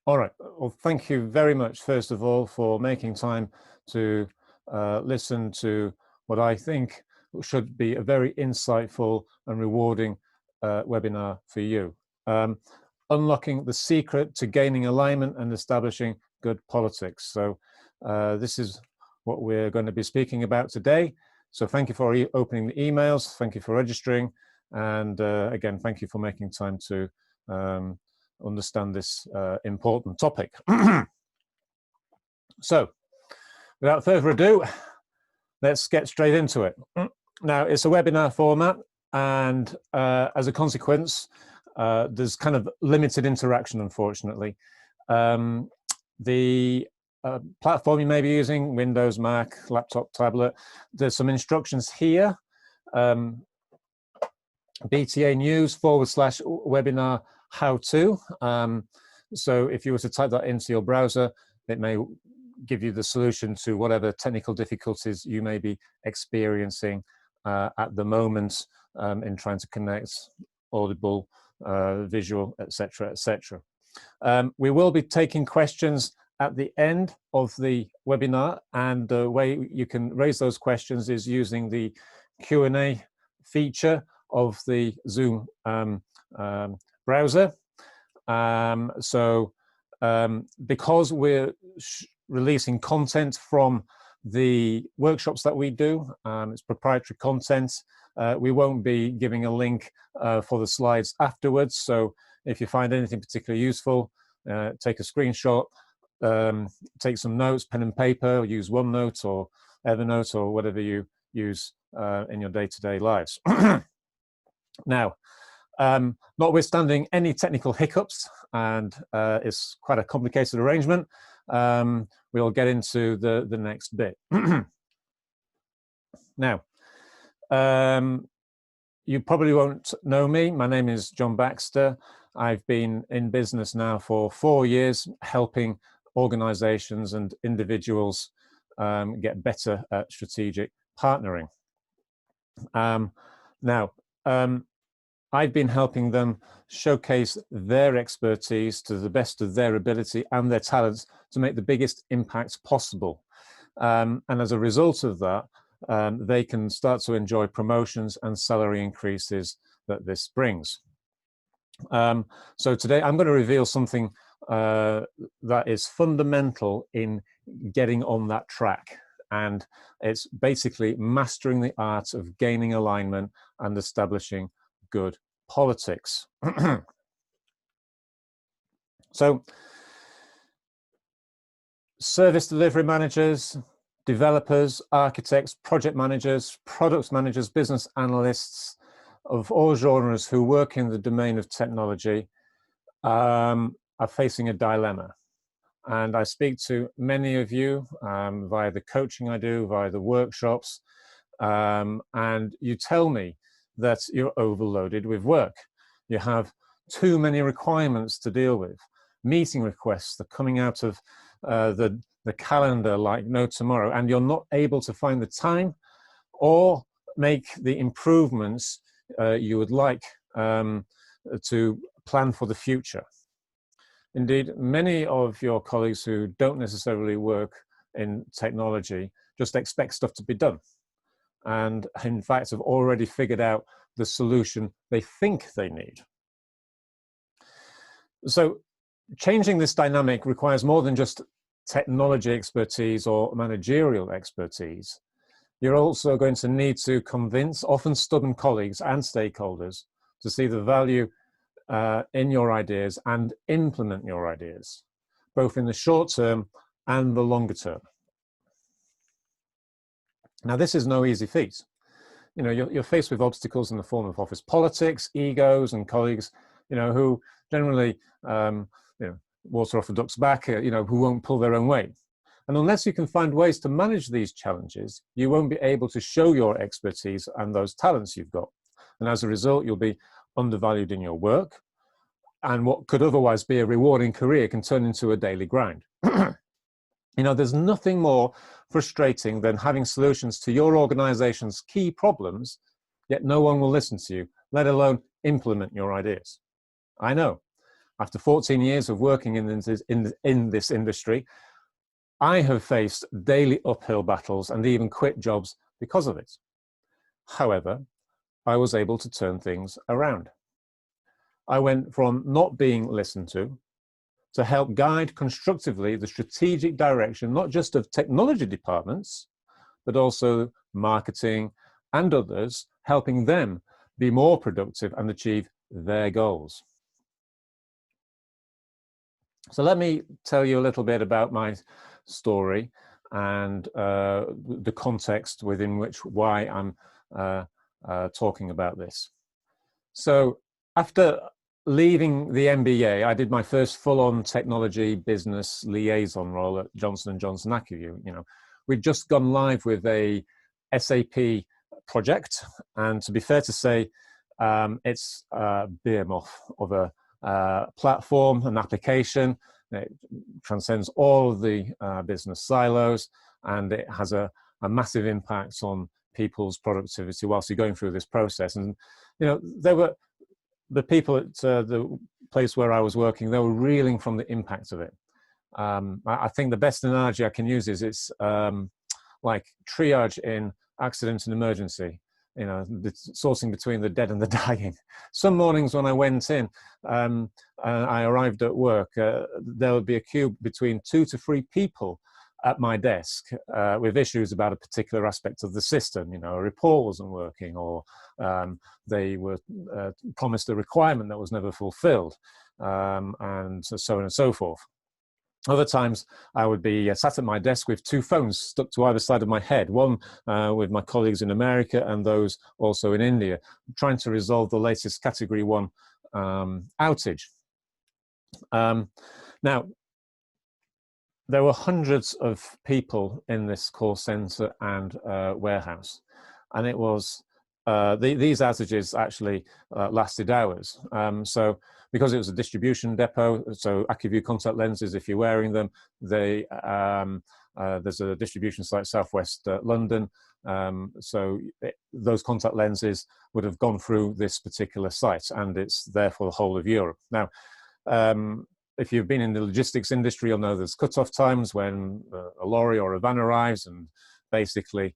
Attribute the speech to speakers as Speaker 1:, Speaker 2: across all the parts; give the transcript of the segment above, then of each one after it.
Speaker 1: All right. Well, thank you very much, first of all, for making time to listen to what I think should be a very insightful and rewarding webinar for you. Unlocking the secret to gaining alignment and establishing good politics. So this is what we're going to be speaking about today. So thank you for opening the emails. Thank you for registering. And again, thank you for making time to understand this important topic. So without further ado, let's get straight into it. Now, it's a webinar format, and as a consequence, there's kind of limited interaction, unfortunately. The platform you may be using, Windows, Mac, laptop, tablet, there's some instructions here. BTA News /webinar how-to. So if you were to type that into your browser, it may give you the solution to whatever technical difficulties you may be experiencing at the moment in trying to connect audible, visual, etc., etc. We will be taking questions at the end of the webinar, and the way you can raise those questions is using the Q&A feature of the Zoom browser. Because we're releasing content from the workshops that we do, it's proprietary content, we won't be giving a link for the slides afterwards. So if you find anything particularly useful, take a screenshot, take some notes, pen and paper, or use OneNote or Evernote or whatever you use in your day-to-day lives. Now, notwithstanding any technical hiccups, and it's quite a complicated arrangement, we'll get into the next bit. Now, you probably won't know me. My name is John Baxter. I've been in business now for 4 years, helping organizations and individuals get better at strategic partnering. I've been helping them showcase their expertise to the best of their ability and their talents to make the biggest impact possible. And as a result of that, they can start to enjoy promotions and salary increases that this brings. So today I'm going to reveal something that is fundamental in getting on that track. And it's basically mastering the art of gaining alignment and establishing good politics. So, service delivery managers, developers, architects, project managers, product managers, business analysts of all genres who work in the domain of technology are facing a dilemma. And I speak to many of you via the coaching I do, via the workshops, and you tell me that you're overloaded with work. You have too many requirements to deal with. Meeting requests that are coming out of the calendar like no tomorrow, and you're not able to find the time or make the improvements you would like to plan for the future. Indeed, many of your colleagues who don't necessarily work in technology just expect stuff to be done, and in fact have already figured out the solution they think they need. So changing this dynamic requires more than just technology expertise or managerial expertise. You're also going to need to convince often stubborn colleagues and stakeholders to see the value in your ideas and implement your ideas, both in the short term and the longer term. Now, this is no easy feat. You know, you're faced with obstacles in the form of office politics, egos, and colleagues, you know, who generally, water off a duck's back, who won't pull their own weight. And unless you can find ways to manage these challenges, you won't be able to show your expertise and those talents you've got. And as a result, you'll be undervalued in your work, and what could otherwise be a rewarding career can turn into a daily grind. You know, there's nothing more frustrating than having solutions to your organization's key problems, yet no one will listen to you, let alone implement your ideas. I know. after 14 years of working in this industry, I have faced daily uphill battles and even quit jobs because of it. However, I was able to turn things around. I went from not being listened to help guide constructively the strategic direction, not just of technology departments, but also marketing and others, helping them be more productive and achieve their goals. So let me tell you a little bit about my story and the context within why I'm talking about this. So after leaving the MBA, I did my first full-on technology business liaison role at Johnson & Johnson AccuView. We'd just gone live with a SAP project, and to be fair to say, it's a behemoth of a platform, an application. It transcends all of the business silos, and it has a massive impact on people's productivity whilst you're going through this process. And there were the people at the place where I was working, they were reeling from the impact of it. I think the best analogy I can use is it's like triage in accident and emergency, the sourcing between the dead and the dying. Some mornings when I went in, I arrived at work, there would be a queue between 2 to 3 people at my desk with issues about a particular aspect of the system. A report wasn't working, or they were promised a requirement that was never fulfilled, and so on and so forth. Other times I would be sat at my desk with 2 phones stuck to either side of my head, one with my colleagues in America and those also in India, trying to resolve the latest Category 1 outage. Now, there were hundreds of people in this call center and warehouse, and it was these outages actually lasted hours. So because it was a distribution depot, so AccuView contact lenses, if you're wearing them, there's a distribution site southwest London, so those contact lenses would have gone through this particular site, and it's there for the whole of Europe. Now, if you've been in the logistics industry, you'll know there's cut-off times when a lorry or a van arrives, and basically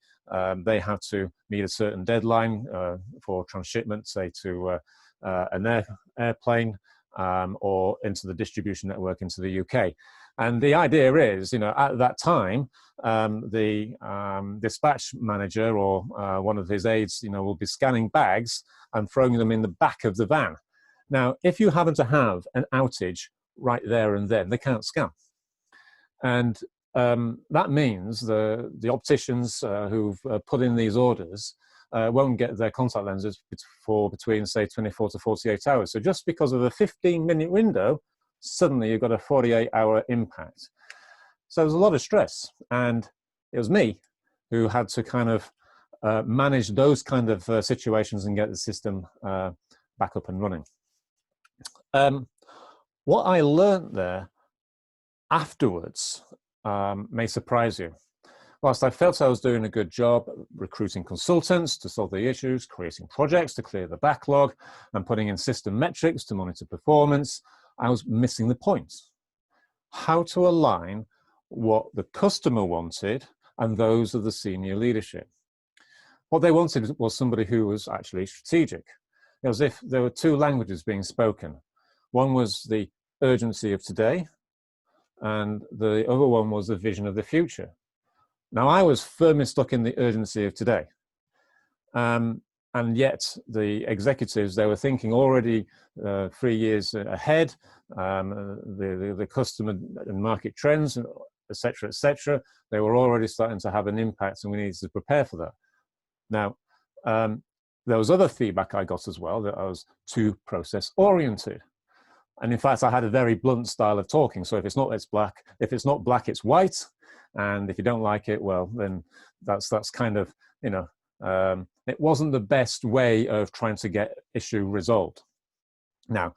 Speaker 1: they have to meet a certain deadline for transshipment, say to an airplane or into the distribution network into the UK. And the idea is, at that time, the dispatch manager or one of his aides, will be scanning bags and throwing them in the back of the van. Now, if you happen to have an outage right there and then, they can't scan. And that means the opticians who've put in these orders won't get their contact lenses for between, say, 24 to 48 hours. So just because of a 15-minute window, suddenly you've got a 48-hour impact. So there's a lot of stress. And it was me who had to kind of manage those kind of situations and get the system back up and running. What I learned there afterwards may surprise you. Whilst I felt I was doing a good job recruiting consultants to solve the issues, creating projects to clear the backlog, and putting in system metrics to monitor performance, I was missing the point. How to align what the customer wanted and those of the senior leadership. What they wanted was somebody who was actually strategic. It was as if there were 2 languages being spoken. One was the urgency of today, and the other one was the vision of the future. Now, I was firmly stuck in the urgency of today. And yet the executives, they were thinking already 3 years ahead, the customer and market trends, et cetera, they were already starting to have an impact, and we needed to prepare for that. Now, there was other feedback I got as well, that I was too process oriented. And in fact, I had a very blunt style of talking. So if it's not, it's black. If it's not black, it's white. And if you don't like it, well, then that's kind of, it wasn't the best way of trying to get issue resolved. Now,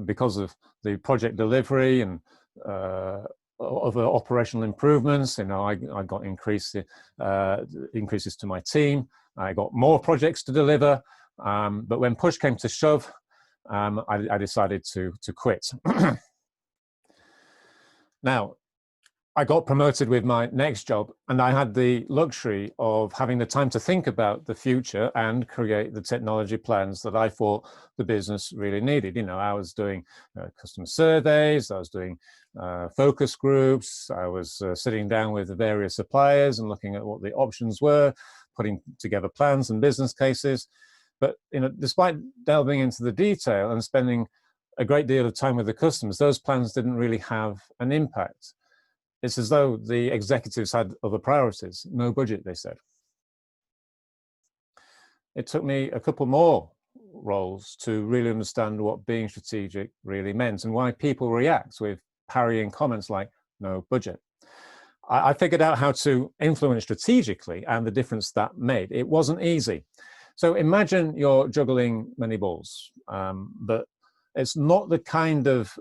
Speaker 1: because of the project delivery and other operational improvements, I got increases to my team. I got more projects to deliver. But when push came to shove, I decided to quit. Now, I got promoted with my next job, and I had the luxury of having the time to think about the future and create the technology plans that I thought the business really needed. You know, I was doing customer surveys, I was doing focus groups, I was sitting down with the various suppliers and looking at what the options were, putting together plans and business cases. But you know, despite delving into the detail and spending a great deal of time with the customers, those plans didn't really have an impact. It's as though the executives had other priorities. No budget, they said. It took me a couple more roles to really understand what being strategic really meant and why people react with parrying comments like, no budget. I figured out how to influence strategically and the difference that made. It wasn't easy. So imagine you're juggling many balls, but it's not the kind of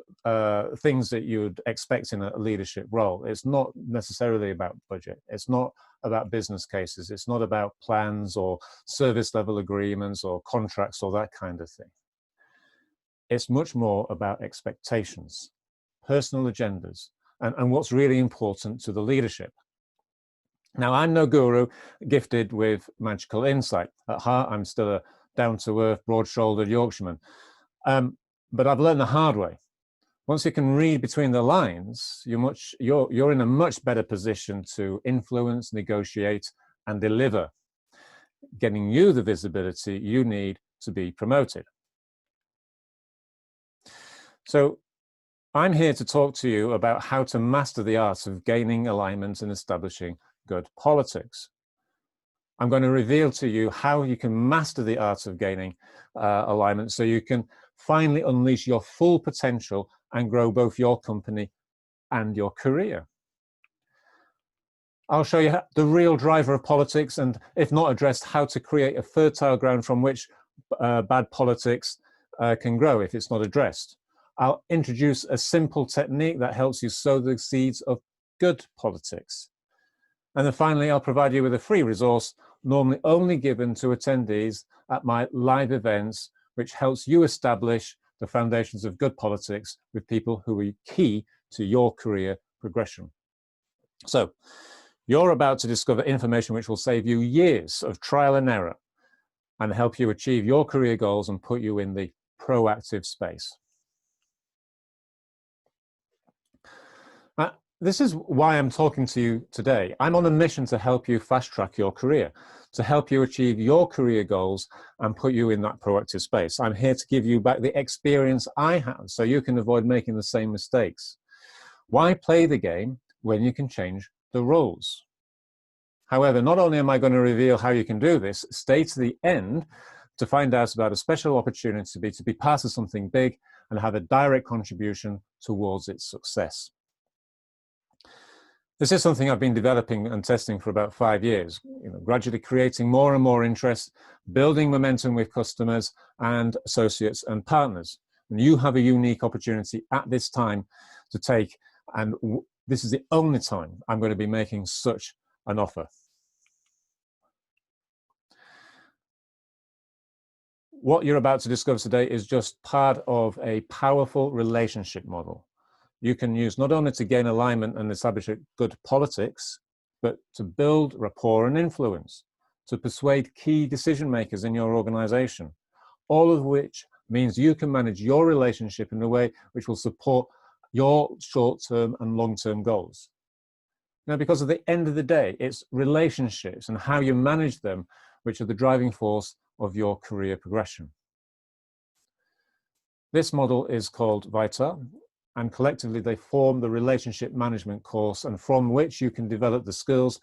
Speaker 1: things that you'd expect in a leadership role. It's not necessarily about budget. It's not about business cases. It's not about plans or service level agreements or contracts or that kind of thing. It's much more about expectations, personal agendas, and what's really important to the leadership. Now, I'm no guru gifted with magical insight. At heart, I'm still a down-to-earth, broad-shouldered Yorkshireman. But I've learned the hard way. Once you can read between the lines, you're in a much better position to influence, negotiate, and deliver, getting you the visibility you need to be promoted. So I'm here to talk to you about how to master the art of gaining alignment and establishing good politics. I'm going to reveal to you how you can master the art of gaining alignment so you can finally unleash your full potential and grow both your company and your career. I'll show you the real driver of politics, and if not addressed, how to create a fertile ground from which bad politics can grow if it's not addressed. I'll introduce a simple technique that helps you sow the seeds of good politics. And then finally, I'll provide you with a free resource, normally only given to attendees at my live events, which helps you establish the foundations of good politics with people who are key to your career progression. So, you're about to discover information which will save you years of trial and error and help you achieve your career goals and put you in the proactive space. This is why I'm talking to you today. I'm on a mission to help you fast-track your career, to help you achieve your career goals and put you in that proactive space. I'm here to give you back the experience I have so you can avoid making the same mistakes. Why play the game when you can change the rules? However, not only am I going to reveal how you can do this, stay to the end to find out about a special opportunity to be part of something big and have a direct contribution towards its success. This is something I've been developing and testing for about 5 years, gradually creating more and more interest, building momentum with customers and associates and partners. And you have a unique opportunity at this time to take, and this is the only time I'm going to be making such an offer. What you're about to discover today is just part of a powerful relationship model you can use not only to gain alignment and establish good politics, but to build rapport and influence, to persuade key decision makers in your organization, all of which means you can manage your relationship in a way which will support your short-term and long-term goals. Now, because at the end of the day, it's relationships and how you manage them which are the driving force of your career progression. This model is called VITA, and collectively they form the relationship management course, and from which you can develop the skills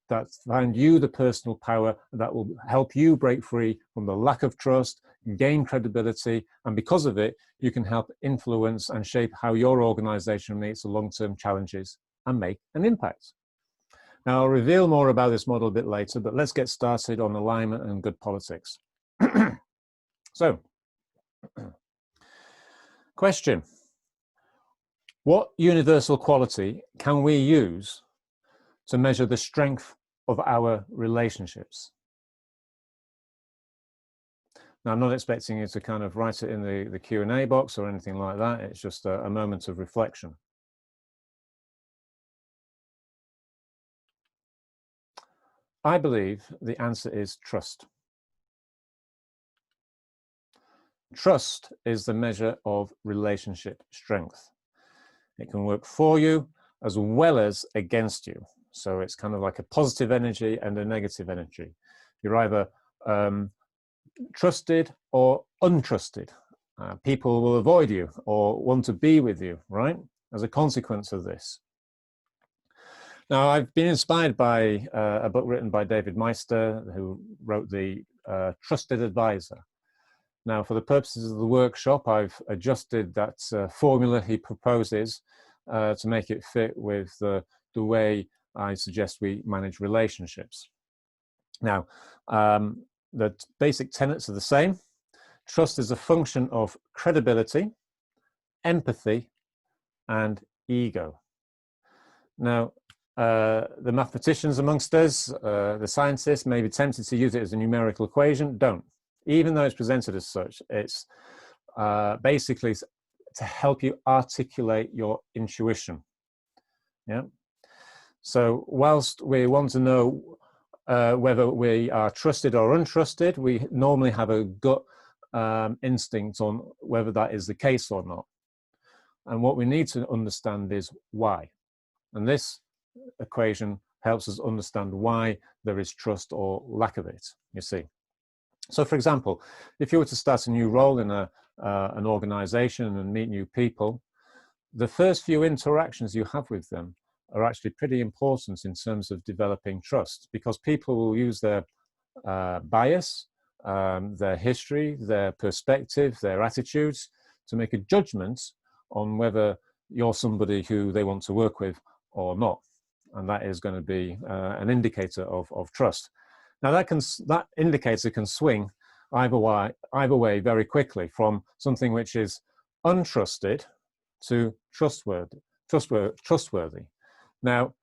Speaker 1: that find you the personal power that will help you break free from the lack of trust, gain credibility, and because of it, you can help influence and shape how your organization meets the long-term challenges and make an impact. Now, I'll reveal more about this model a bit later, but let's get started on alignment and good politics. So, question. What universal quality can we use to measure the strength of our relationships? Now, I'm not expecting you to kind of write it in the Q&A box or anything like that. It's just a moment of reflection. I believe the answer is trust. Trust is the measure of relationship strength. It can work for you as well as against you. So it's kind of like a positive energy and a negative energy. You're either trusted or untrusted. People will avoid you or want to be with you, right? As a consequence of this. Now, I've been inspired by a book written by David Meister, who wrote The Trusted Advisor. Now, for the purposes of the workshop, I've adjusted that formula he proposes to make it fit with the way I suggest we manage relationships. Now, the basic tenets are the same. Trust is a function of credibility, empathy, and ego. Now, the mathematicians amongst us, the scientists, may be tempted to use it as a numerical equation. Don't. Even though it's presented as such, it's basically to help you articulate your intuition. Yeah. So whilst we want to know whether we are trusted or untrusted, we normally have a gut instinct on whether that is the case or not. And what we need to understand is why. And this equation helps us understand why there is trust or lack of it, you see. So, for example, if you were to start a new role in an organization and meet new people, the first few interactions you have with them are actually pretty important in terms of developing trust, because people will use their bias, their history, their perspective, their attitudes to make a judgment on whether you're somebody who they want to work with or not. And that is going to be an indicator of trust. Now, that indicator can swing either way very quickly, from something which is untrusted to trustworthy. Now,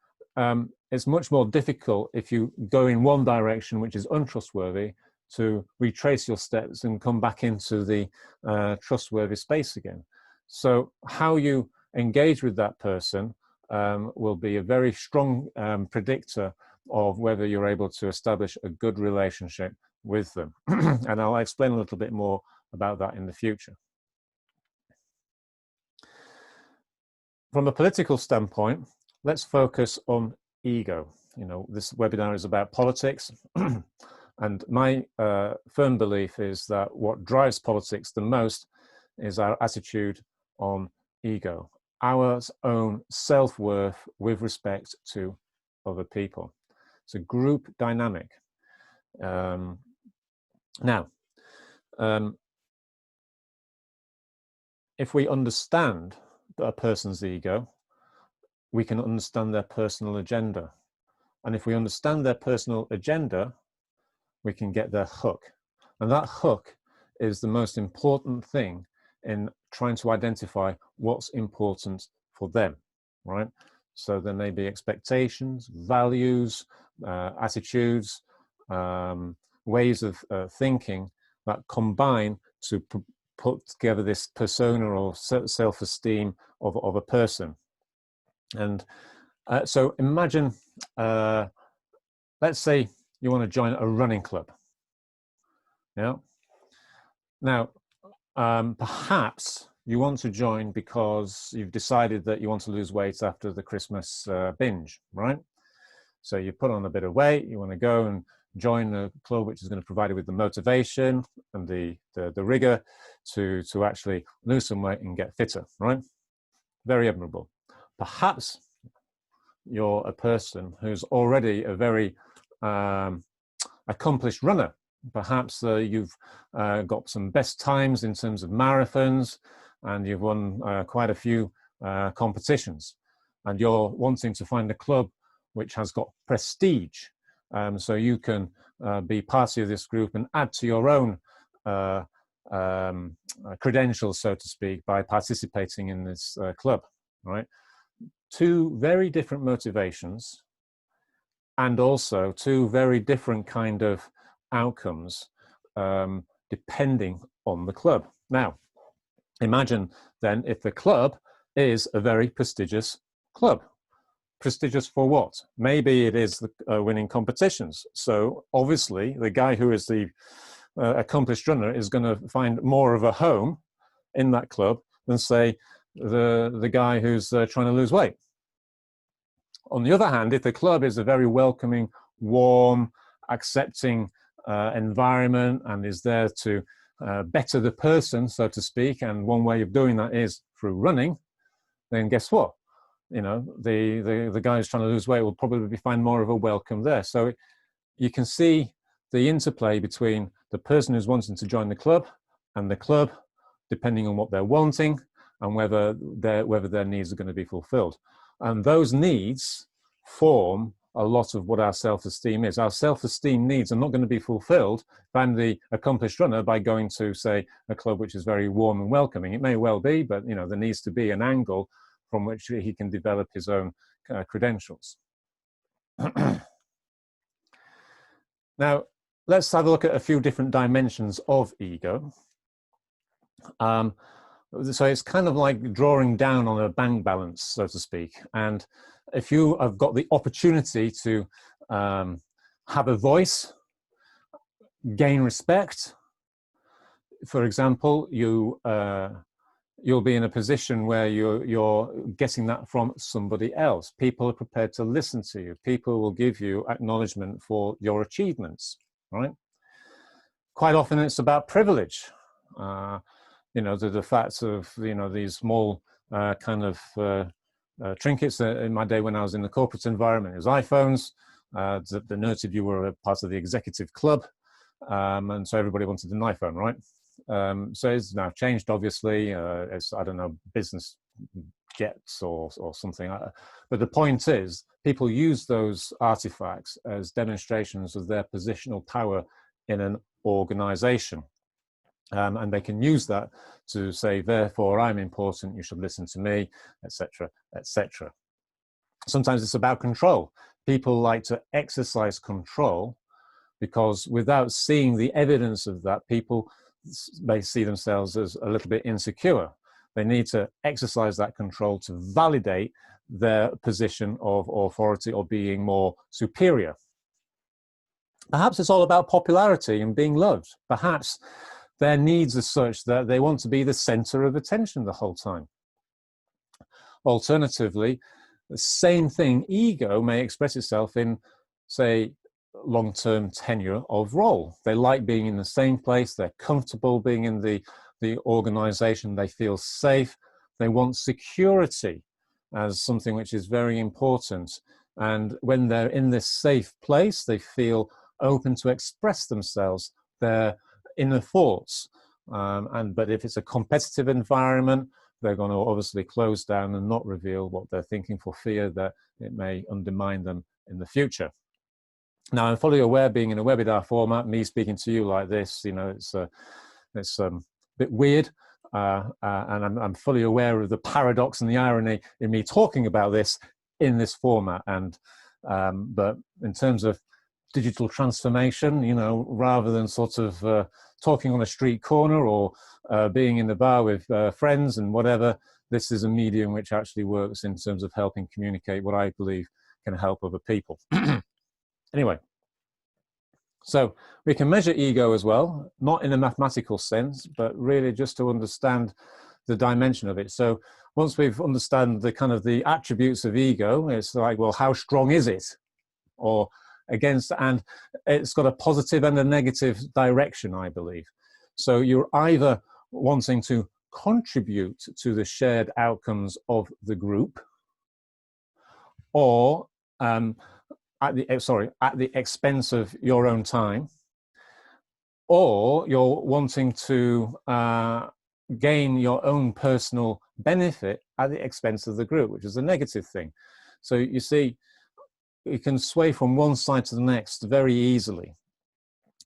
Speaker 1: it's much more difficult if you go in one direction, which is untrustworthy, to retrace your steps and come back into the trustworthy space again. So how you engage with that person will be a very strong predictor of whether you're able to establish a good relationship with them. And I'll explain a little bit more about that in the future. From a political standpoint, let's focus on ego. You know, this webinar is about politics. And my firm belief is that what drives politics the most is our attitude on ego, our own self-worth with respect to other people. It's a group dynamic. Now, if we understand a person's ego, we can understand their personal agenda. And if we understand their personal agenda, we can get their hook. And that hook is the most important thing in trying to identify what's important for them, right? So there may be expectations, values, attitudes, ways of thinking that combine to put together this persona or self-esteem of a person. And so imagine, let's say you want to join a running club. Yeah. Now, perhaps you want to join because you've decided that you want to lose weight after the Christmas binge, right? So you put on a bit of weight, you want to go and join a club which is going to provide you with the motivation and the rigor to actually lose some weight and get fitter, right? Very admirable. Perhaps you're a person who's already a very accomplished runner. Perhaps you've got some best times in terms of marathons, and you've won quite a few competitions, and you're wanting to find a club which has got prestige, so you can be part of this group and add to your own credentials, so to speak, by participating in this club, right? Two very different motivations, and also two very different kind of outcomes depending on the club. Now, imagine then if the club is a very prestigious club. Prestigious for what? Maybe it is winning competitions. So obviously the guy who is the accomplished runner is going to find more of a home in that club than, say, the guy who's trying to lose weight. On the other hand, if the club is a very welcoming, warm, accepting environment and is there to better the person, so to speak, and one way of doing that is through running, then guess what? You know, the guy who's trying to lose weight will probably find more of a welcome there. So you can see the interplay between the person who's wanting to join the club and the club, depending on what they're wanting and whether their needs are going to be fulfilled. And those needs form a lot of what our self-esteem is. Our self-esteem needs are not going to be fulfilled if I'm the accomplished runner by going to, say, a club which is very warm and welcoming. It may well be, but you know, there needs to be an angle from which he can develop his own credentials. Now, let's have a look at a few different dimensions of ego. So it's kind of like drawing down on a bank balance, so to speak. And if you have got the opportunity to have a voice, gain respect, for example, you'll be in a position where you're getting that from somebody else. People are prepared to listen to you. People will give you acknowledgement for your achievements, right? Quite often it's about privilege. You know, the fact of, you know, these small kind of trinkets. In my day when I was in the corporate environment, it was iPhones. The nerds of you were a part of the executive club, and so everybody wanted an iPhone, right? So it's now changed, obviously. It's, I don't know, business jets or something. But the point is, people use those artifacts as demonstrations of their positional power in an organization. And they can use that to say, therefore, I'm important, you should listen to me, etc., etc. Sometimes it's about control. People like to exercise control because without seeing the evidence of that, people may see themselves as a little bit insecure. They need to exercise that control to validate their position of authority or being more superior. Perhaps it's all about popularity and being loved. Perhaps their needs are such that they want to be the center of attention the whole time. Alternatively, the same thing, ego, may express itself in, say, long-term tenure of role. They like being in the same place, they're comfortable being in the organization, they feel safe, they want security as something which is very important. And when they're in this safe place, they feel open to express themselves, their inner thoughts. But if it's a competitive environment, they're going to obviously close down and not reveal what they're thinking for fear that it may undermine them in the future. Now, I'm fully aware, being in a webinar format, me speaking to you like this, you know, it's a bit weird, and I'm fully aware of the paradox and the irony in me talking about this in this format. And but in terms of digital transformation, you know, rather than sort of talking on a street corner or being in the bar with friends and whatever, this is a medium which actually works in terms of helping communicate what I believe can help other people. Anyway, so we can measure ego as well, not in a mathematical sense, but really just to understand the dimension of it. So once we've understand the kind of the attributes of ego, it's like, well, how strong is it? Or against, and it's got a positive and a negative direction, I believe. So you're either wanting to contribute to the shared outcomes of the group, or at the expense of your own time, or you're wanting to gain your own personal benefit at the expense of the group, which is a negative thing. So you see, you can sway from one side to the next very easily.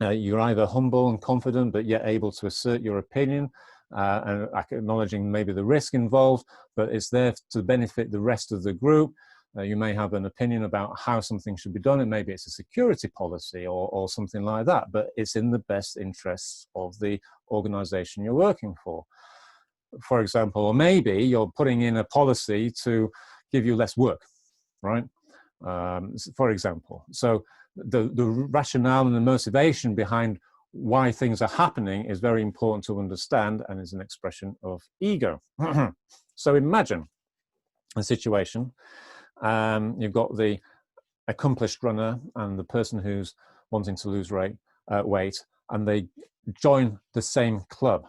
Speaker 1: You're either humble and confident, but yet able to assert your opinion, and acknowledging maybe the risk involved, but it's there to benefit the rest of the group. You may have an opinion about how something should be done, and maybe it's a security policy or something like that, but it's in the best interests of the organization you're working for example. Or maybe you're putting in a policy to give you less work, right? For example. So the rationale and the motivation behind why things are happening is very important to understand, and is an expression of ego. So imagine a situation. You've got the accomplished runner and the person who's wanting to lose weight, and they join the same club.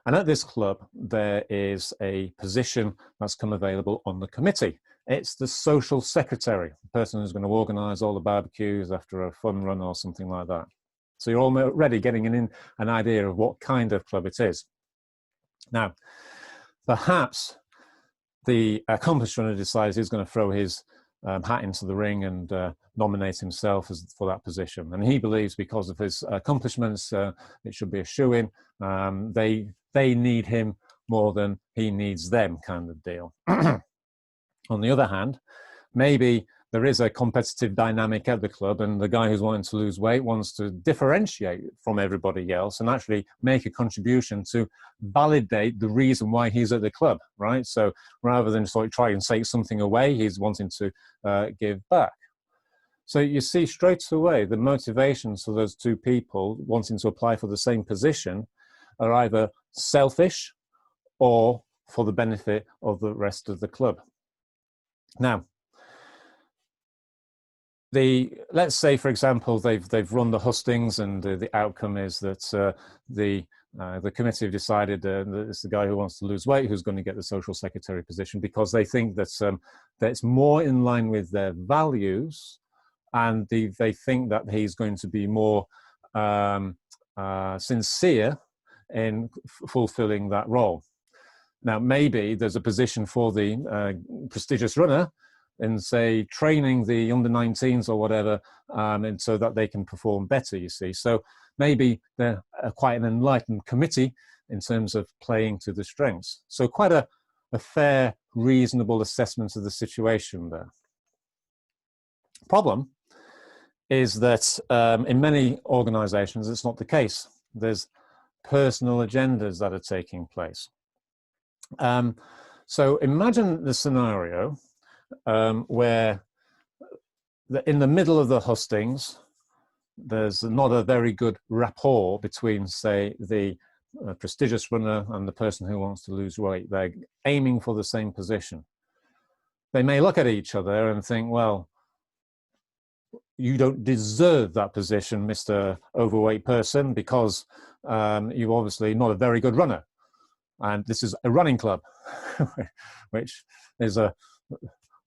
Speaker 1: And at this club, there is a position that's come available on the committee. It's the social secretary, the person who's going to organize all the barbecues after a fun run or something like that. So you're already getting an idea of what kind of club it is. Now, perhaps the accomplished runner decides he's going to throw his hat into the ring and nominate himself for that position. And he believes because of his accomplishments, it should be a shoo-in. They need him more than he needs them, kind of deal. On the other hand, maybe there is a competitive dynamic at the club, and the guy who's wanting to lose weight wants to differentiate from everybody else and actually make a contribution to validate the reason why he's at the club, right? So rather than sort of try and take something away, he's wanting to give back. So you see straight away the motivations for those two people wanting to apply for the same position are either selfish or for the benefit of the rest of the club. Now, let's say, for example, they've run the hustings, and the outcome is that the committee have decided that it's the guy who wants to lose weight who's going to get the social secretary position, because they think that it's more in line with their values, and they think that he's going to be more sincere in fulfilling that role. Now, maybe there's a position for the prestigious runner in, say, training the under-19s or whatever, and so that they can perform better, you see. So maybe they're quite an enlightened committee in terms of playing to the strengths. So quite a fair, reasonable assessment of the situation there. Problem is that in many organizations, it's not the case. There's personal agendas that are taking place. So imagine the scenario where in the middle of the hustings, there's not a very good rapport between, say, the prestigious runner and the person who wants to lose weight. They're aiming for the same position. They may look at each other and think, well, you don't deserve that position, Mr. Overweight person, because you're obviously not a very good runner. And this is a running club, which is a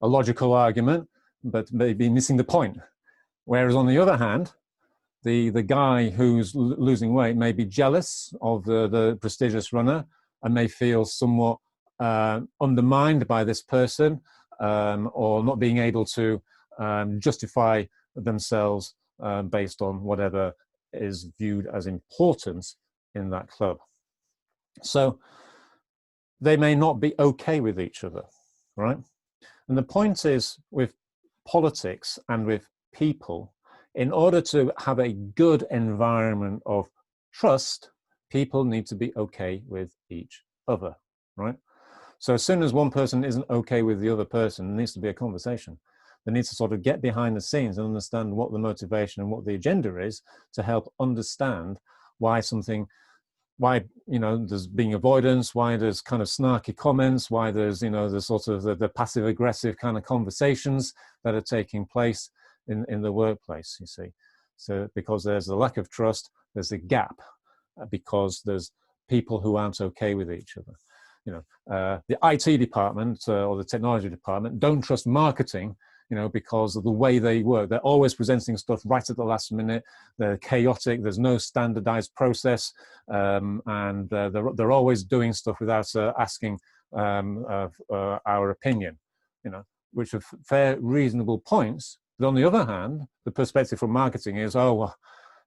Speaker 1: logical argument, but maybe missing the point. Whereas on the other hand, the guy who's losing weight may be jealous of the prestigious runner and may feel somewhat undermined by this person, or not being able to justify themselves based on whatever is viewed as important in that club. So they may not be okay with each other, right? And the point is, with politics and with people, in order to have a good environment of trust, people need to be okay with each other, right? So as soon as one person isn't okay with the other person, there needs to be a conversation. They need to sort of get behind the scenes and understand what the motivation and what the agenda is, to help understand why there's being avoidance, why there's kind of snarky comments, why there's, the sort of the passive aggressive kind of conversations that are taking place in the workplace, you see. So because there's a lack of trust, there's a gap, because there's people who aren't okay with each other. The IT department or the technology department don't trust marketing, because of the way they work. They're always presenting stuff right at the last minute. They're chaotic. There's no standardized process, and they're always doing stuff without asking our opinion. Which are fair, reasonable points. But on the other hand, the perspective from marketing is, oh, well,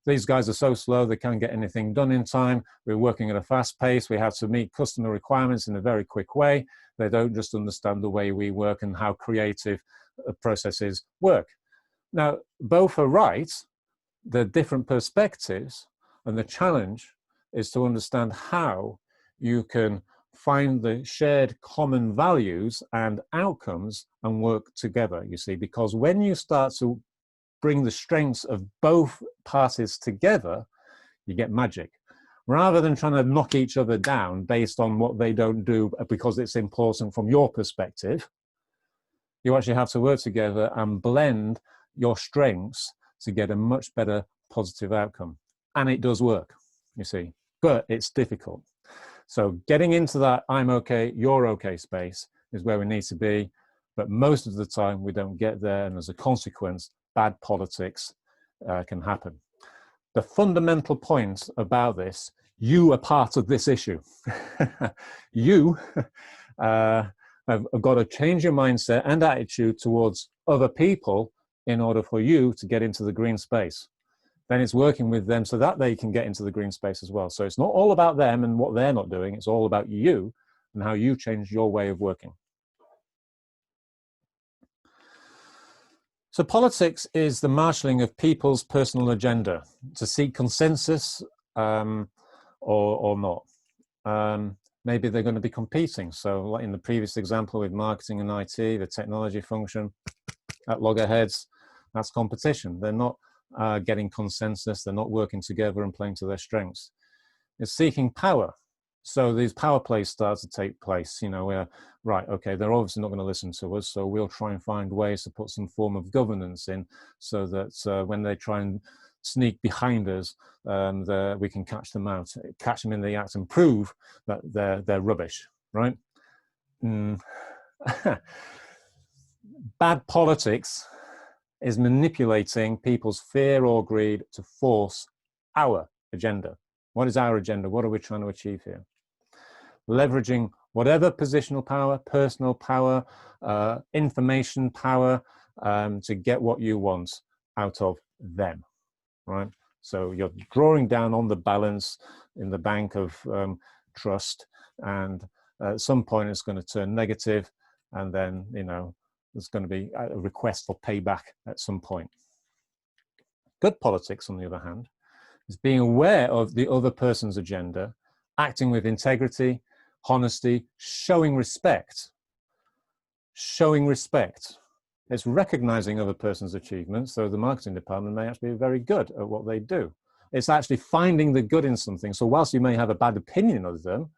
Speaker 1: these guys are so slow, they can't get anything done in time. We're working at a fast pace. We have to meet customer requirements in a very quick way. They don't just understand the way we work and how creative processes work. Now, both are right. They're different perspectives, and the challenge is to understand how you can find the shared common values and outcomes and work together, you see, because when you start to bring the strengths of both parties together, you get magic. Rather than trying to knock each other down based on what they don't do because it's important from your perspective, you actually have to work together and blend your strengths to get a much better positive outcome. And it does work, you see, but it's difficult. So getting into that I'm okay, you're okay space is where we need to be. But most of the time we don't get there. And as a consequence, bad politics can happen. The fundamental point about this, you are part of this issue. You have got to change your mindset and attitude towards other people in order for you to get into the green space. Then it's working with them so that they can get into the green space as well. So it's not all about them and what they're not doing. It's all about you and how you change your way of working. So politics is the marshalling of people's personal agenda to seek consensus or not. Maybe they're going to be competing. So like in the previous example with marketing and IT, the technology function at loggerheads, that's competition. They're not getting consensus, they're not working together and playing to their strengths. It's seeking power. So these power plays start to take place, you know, where, right, okay, they're obviously not going to listen to us, so we'll try and find ways to put some form of governance in so that when they try and sneak behind us, we can catch them out, catch them in the act and prove that they're rubbish, right? Bad politics is manipulating people's fear or greed to force our agenda. What is our agenda? What are we trying to achieve here? Leveraging whatever positional power, personal power, information power to get what you want out of them, right? So you're drawing down on the balance in the bank of trust, and at some point it's going to turn negative, and then, you know, there's going to be a request for payback at some point. Good politics, on the other hand, is being aware of the other person's agenda, acting with integrity, honesty, showing respect. Showing respect. It's recognizing other person's achievements, so the marketing department may actually be very good at what they do. It's actually finding the good in something. So whilst you may have a bad opinion of them,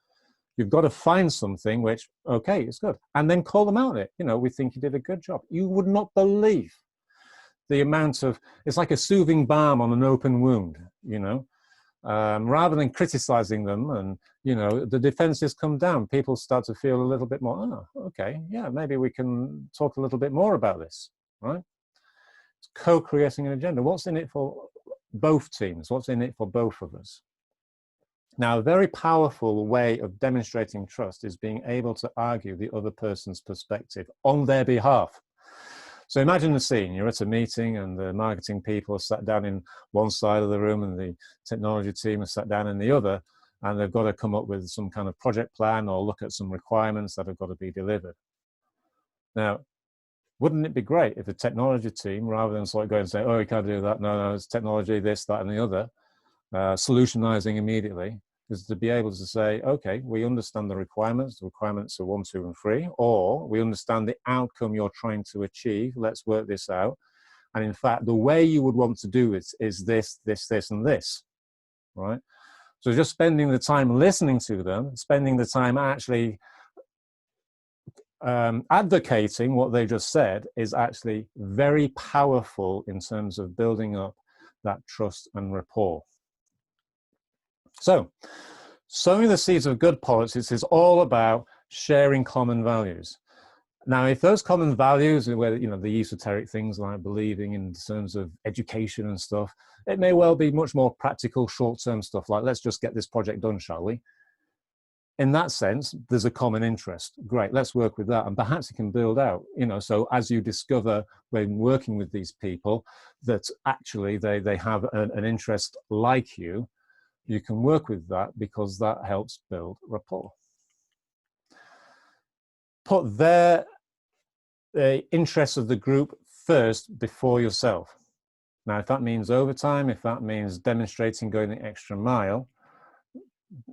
Speaker 1: you've got to find something which, okay, it's good. And then call them out on it. You know, we think you did a good job. You would not believe the amount of, it's like a soothing balm on an open wound, you know. Rather than criticizing them and, you know, the defenses come down, people start to feel a little bit more, oh, okay, yeah, maybe we can talk a little bit more about this, right? It's co-creating an agenda. What's in it for both teams? What's in it for both of us? Now, a very powerful way of demonstrating trust is being able to argue the other person's perspective on their behalf. So imagine the scene, you're at a meeting and the marketing people are sat down in one side of the room and the technology team are sat down in the other, and they've got to come up with some kind of project plan or look at some requirements that have got to be delivered. Now, wouldn't it be great if the technology team, rather than sort of going and saying, oh, you can't do that, no, it's technology, this, that, and the other, solutionizing immediately, is to be able to say, okay, we understand the requirements are 1, 2, and 3, or we understand the outcome you're trying to achieve, let's work this out. And in fact, the way you would want to do it is this, this, this, and this, right? So just spending the time listening to them, spending the time actually advocating what they just said is actually very powerful in terms of building up that trust and rapport. So, sowing the seeds of good politics is all about sharing common values. Now, if those common values, where, you know, the esoteric things like believing in terms of education and stuff, it may well be much more practical, short-term stuff like, let's just get this project done, shall we? in that sense, there's a common interest. Great, let's work with that. And perhaps it can build out, so as you discover when working with these people that actually they have an interest like you can work with that because that helps build rapport. Put the interests of the group first before yourself. Now, if that means overtime, if that means demonstrating going the extra mile,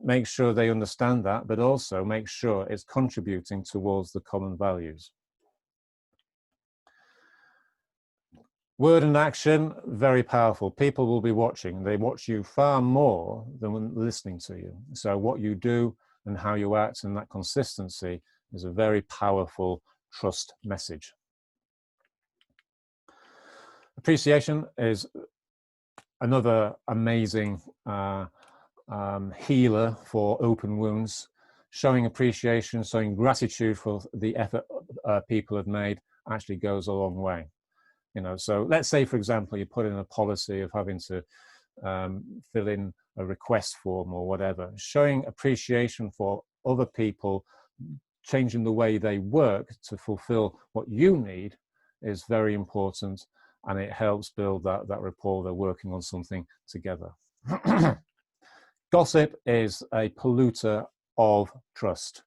Speaker 1: make sure they understand that, but also make sure it's contributing towards the common values. Word and action, very powerful. People will be watching. They watch you far more than when listening to you. So what you do and how you act and that consistency is a very powerful trust message. Appreciation is another amazing healer for open wounds. Showing appreciation, showing gratitude for the effort people have made actually goes a long way. So let's say, for example, you put in a policy of having to fill in a request form or whatever. Showing appreciation for other people, changing the way they work to fulfill what you need is very important, and it helps build that rapport. They're working on something together. Gossip is a polluter of trust,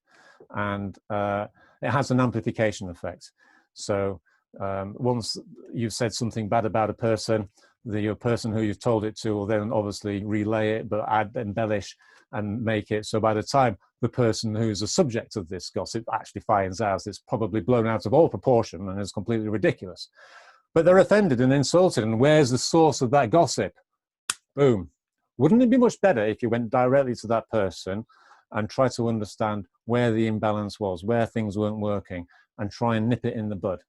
Speaker 1: and it has an amplification effect. So once you've said something bad about a person, the person who you've told it to will then obviously relay it, but add, embellish, and make it so by the time the person who's the subject of this gossip actually finds out, it's probably blown out of all proportion and is completely ridiculous. But they're offended and insulted, and where's the source of that gossip? Boom. Wouldn't it be much better if you went directly to that person and tried to understand where the imbalance was, where things weren't working, and try and nip it in the bud?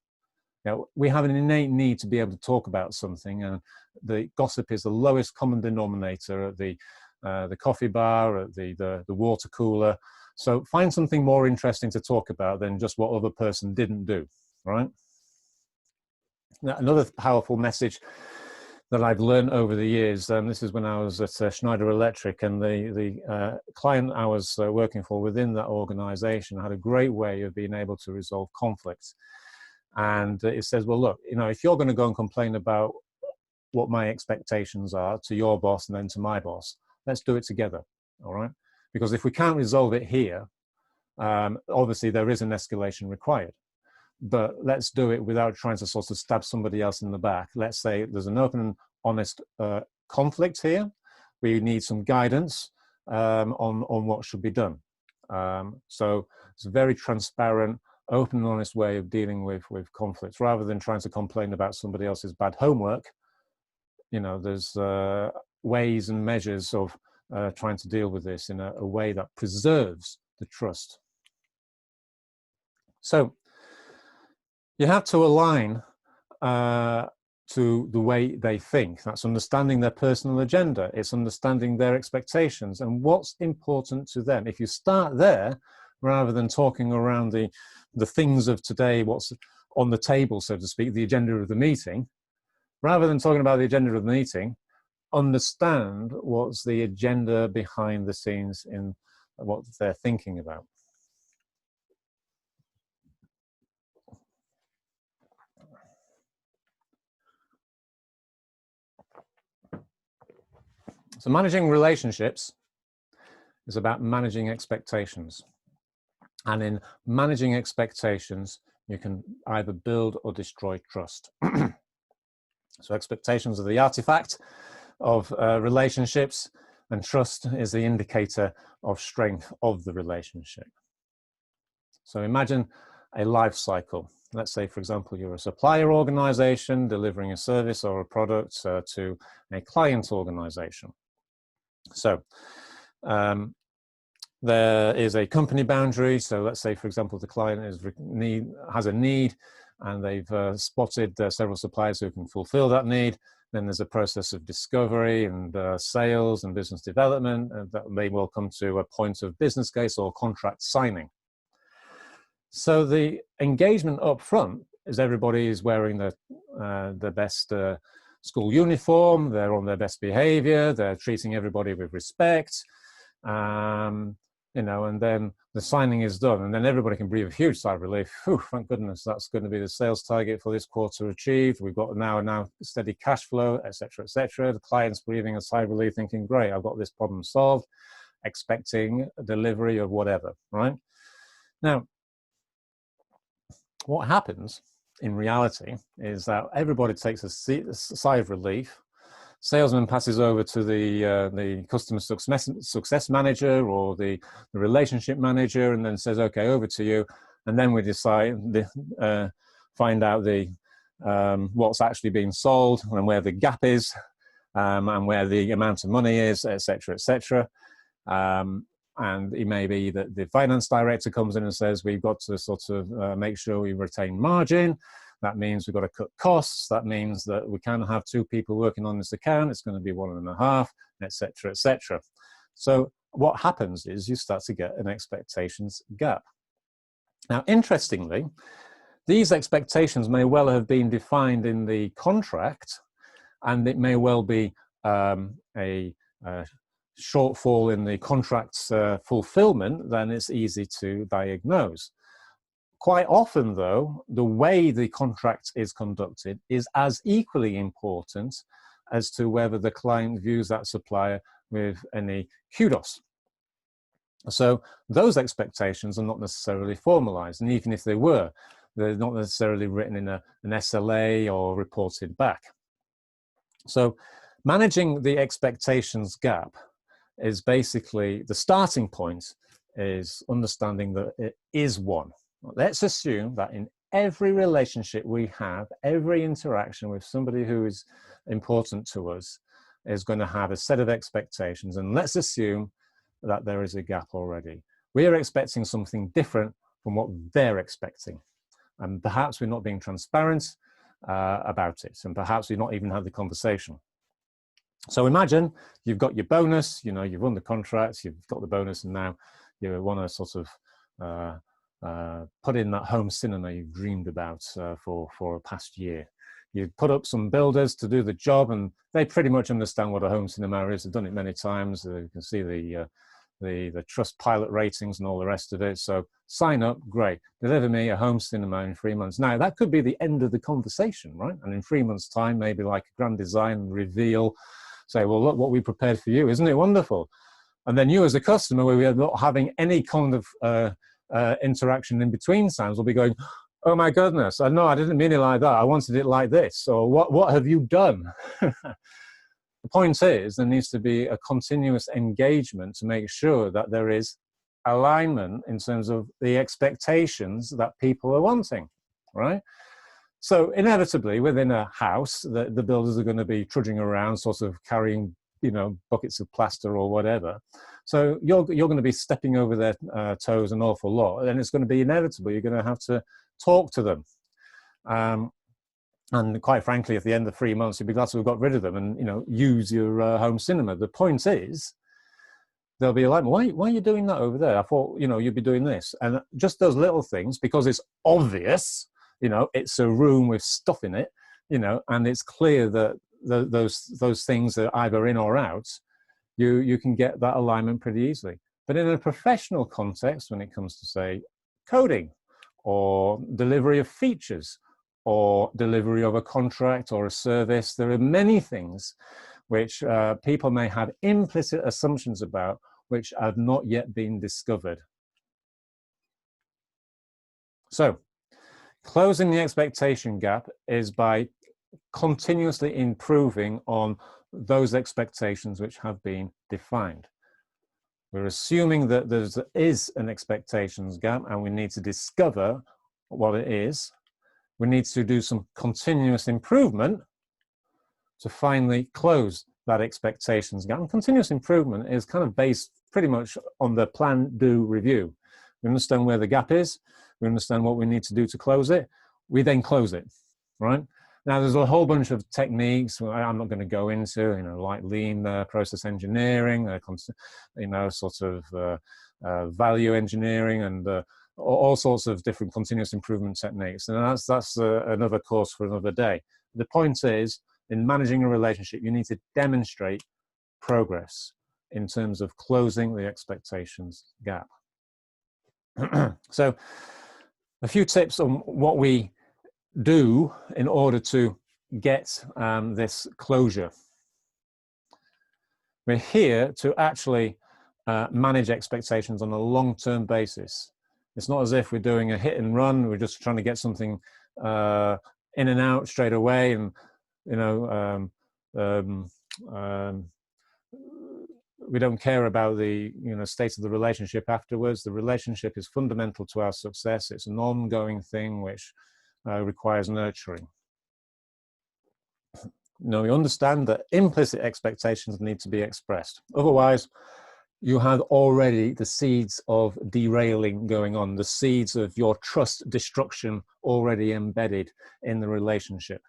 Speaker 1: We have an innate need to be able to talk about something, and the gossip is the lowest common denominator at the coffee bar, at the water cooler. So find something more interesting to talk about than just what other person didn't do, right? Now, another powerful message that I've learned over the years, this is when I was at Schneider Electric, and the client I was working for within that organization had a great way of being able to resolve conflicts. And it says, well, look, if you're going to go and complain about what my expectations are to your boss and then to my boss, let's do it together, all right? Because if we can't resolve it here, obviously there is an escalation required. But let's do it without trying to sort of stab somebody else in the back. Let's say there's an open and honest conflict here. We need some guidance on what should be done. So it's a very transparent, open and honest way of dealing with conflicts, rather than trying to complain about somebody else's bad homework. There's ways and measures of trying to deal with this in a way that preserves the trust. So you have to align to the way they think. That's understanding their personal agenda. It's understanding their expectations and what's important to them. If you start there, rather than talking around the things of today, what's on the table, so to speak, the agenda of the meeting, rather than talking about the agenda of the meeting, understand what's the agenda behind the scenes in what they're thinking about. So managing relationships is about managing expectations. And in managing expectations, you can either build or destroy trust. So expectations are the artifact of relationships, and trust is the indicator of strength of the relationship. So imagine a life cycle. Let's say, for example, you're a supplier organization delivering a service or a product to a client organization. So there is a company boundary. So let's say, for example, the client has a need, and they've spotted several suppliers who can fulfill that need. Then there's a process of discovery and sales and business development, and that may well come to a point of business case or contract signing. So the engagement up front is everybody is wearing the best school uniform, they're on their best behavior, they're treating everybody with respect. you know, and then the signing is done, and then everybody can breathe a huge sigh of relief. Whew, thank goodness, that's going to be the sales target for this quarter achieved. We've got now steady cash flow, etc., etc. The client's breathing a sigh of relief, thinking, great, I've got this problem solved, expecting a delivery of whatever, right? Now, what happens in reality is that everybody takes a sigh of relief. Salesman passes over to the customer success manager or the relationship manager, and then says, "Okay, over to you." And then we decide, find out what's actually being sold and where the gap is, and where the amount of money is, etc., etc. And it may be that the finance director comes in and says, we've got to sort of make sure we retain margin. That means we've got to cut costs. That means that we can't have 2 people working on this account. It's going to be 1.5, etc., etc. So what happens is you start to get an expectations gap. Now, interestingly, these expectations may well have been defined in the contract, and it may well be a shortfall in the contract's fulfillment. Then it's easy to diagnose. Quite often, though, the way the contract is conducted is as equally important as to whether the client views that supplier with any kudos. So those expectations are not necessarily formalized, and even if they were, they're not necessarily written in an SLA or reported back. So managing the expectations gap is basically, the starting point is understanding that it is one. Let's assume that in every relationship we have, every interaction with somebody who is important to us is going to have a set of expectations. And let's assume that there is a gap already. We are expecting something different from what they're expecting. And perhaps we're not being transparent about it. And perhaps we've not even had the conversation. So imagine you've got your bonus, you know, you've won the contract, you've got the bonus, and now you want to sort of put in that home cinema you've dreamed about for a past year. You put up some builders to do the job, and they pretty much understand what a home cinema is. They've done it many times. You can see the Trust pilot ratings and all the rest of it. So sign up, great. Deliver me a home cinema in 3 months. Now, that could be the end of the conversation, right? And in 3 months' time, maybe like a grand design reveal, say, well, look what we prepared for you. Isn't it wonderful? And then you as a customer, where we are not having any kind of interaction in between sounds, will be going, oh my goodness, I didn't mean it like that. I wanted it like this. Or what have you done? The point is, there needs to be a continuous engagement to make sure that there is alignment in terms of the expectations that people are wanting, right? So inevitably, within a house, the builders are going to be trudging around, sort of carrying, you know, buckets of plaster or whatever. So you're going to be stepping over their toes an awful lot, and it's going to be inevitable. You're going to have to talk to them. And quite frankly, at the end of 3 months, you'll be glad to have got rid of them and, you know, use your home cinema. The point is, they'll be like, why are you doing that over there? I thought, you know, you'd be doing this. And just those little things, because it's obvious, you know, it's a room with stuff in it, you know, and it's clear that those things are either in or out, you can get that alignment pretty easily. But in a professional context, when it comes to, say, coding or delivery of features or delivery of a contract or a service, there are many things which people may have implicit assumptions about, which have not yet been discovered. So closing the expectation gap is by continuously improving on those expectations which have been defined. We're assuming that there is an expectations gap, and we need to discover what it is. We need to do some continuous improvement to finally close that expectations gap. And continuous improvement is kind of based pretty much on the plan, do, review. We understand where the gap is. We understand what we need to do to close it. We then close it, right? Now, there's a whole bunch of techniques I'm not going to go into, you know, like lean process engineering, you know, sort of value engineering, and all sorts of different continuous improvement techniques. And that's another course for another day. The point is, in managing a relationship, you need to demonstrate progress. in terms of closing the expectations gap. So a few tips on what we do in order to get this closure. We're here to actually manage expectations on a long-term basis. It's not as if we're doing a hit and run, we're just trying to get something in and out straight away, and you know, we don't care about the state of the relationship afterwards. The relationship is fundamental to our success. It's an ongoing thing which requires nurturing. Now, we understand that implicit expectations need to be expressed. Otherwise, you have already the seeds of derailing going on, the seeds of your trust destruction already embedded in the relationship.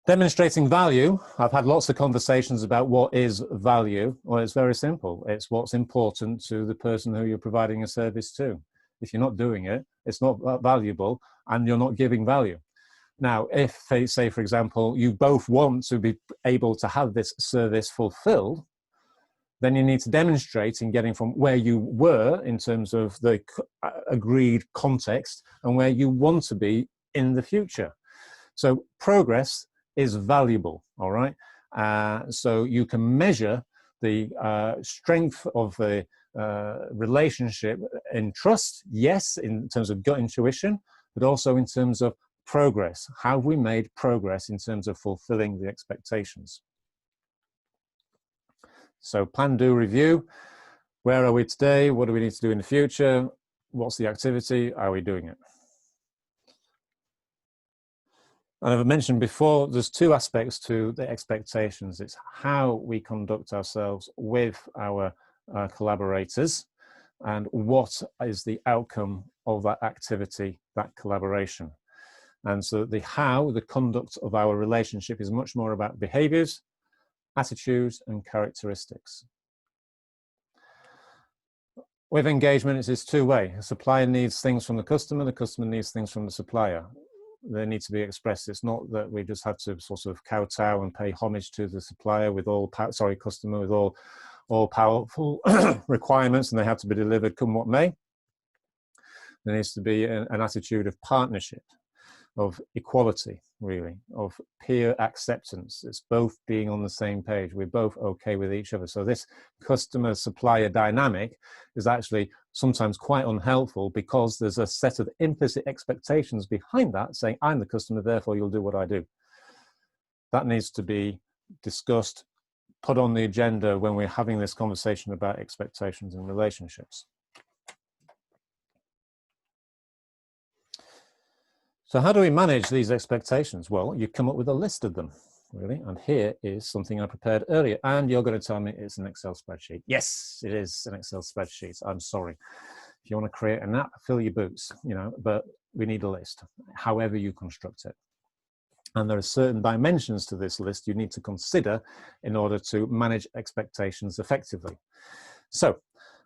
Speaker 1: Demonstrating value. I've had lots of conversations about what is value. Well, it's very simple. It's what's important to the person who you're providing a service to. If you're not doing it, it's not valuable and you're not giving value. Now, if, say, for example, you both want to be able to have this service fulfilled, then you need to demonstrate in getting from where you were in terms of the agreed context and where you want to be in the future. So progress is valuable, all right? So you can measure the strength of the relationship in trust, yes, in terms of gut intuition, but also in terms of progress. How have we made progress in terms of fulfilling the expectations? So plan, do, review. Where are we today? What do we need to do in the future? What's the activity? Are we doing it? And I've mentioned before, there's two aspects to the expectations. It's how we conduct ourselves with our collaborators and what is the outcome of that activity, that collaboration. And so the how, the conduct of our relationship is much more about behaviors, attitudes, and characteristics. With engagement, it's two-way. A supplier needs things from the customer needs things from the supplier. They need to be expressed. It's not that we just have to sort of kowtow and pay homage to the supplier with customer with all powerful requirements, and they have to be delivered come what may. There needs to be an attitude of partnership, of equality, really, of peer acceptance. It's both being on the same page. We're both okay with each other. So this customer-supplier dynamic is actually sometimes quite unhelpful because there's a set of implicit expectations behind that saying, I'm the customer, therefore you'll do what I do. That needs to be discussed, put on the agenda when we're having this conversation about expectations in relationships. So how do we manage these expectations? Well, you come up with a list of them, really. And here is something I prepared earlier. And you're going to tell me it's an Excel spreadsheet. Yes, it is an Excel spreadsheet. I'm sorry. If you want to create an app, fill your boots, but we need a list, however you construct it. And there are certain dimensions to this list you need to consider in order to manage expectations effectively. So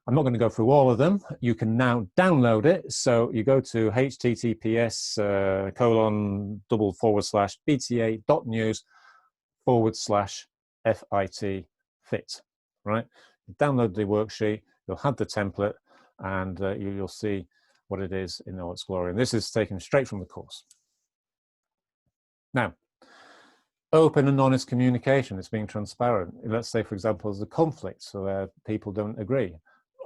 Speaker 1: I'm not going to go through all of them. You can now download it. So you go to https://bta.news/fit, right? You download the worksheet, you'll have the template, and you'll see what it is in all its glory. And this is taken straight from the course. Now, open and honest communication, it's being transparent. Let's say, for example, there's a conflict, so people don't agree.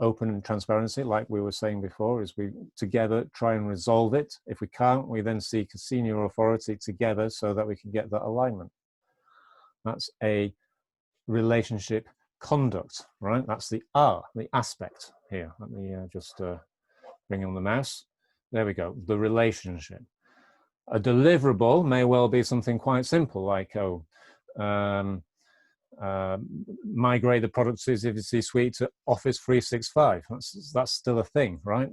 Speaker 1: Open and transparency, like we were saying before, is we together try and resolve it. If we can't, we then seek a senior authority together so that we can get that alignment. That's a relationship conduct, right? That's the R, the aspect here. Let me just bring on the mouse. There we go, the relationship. A deliverable may well be something quite simple, like, migrate the productivity suite to Office 365. That's still a thing, right?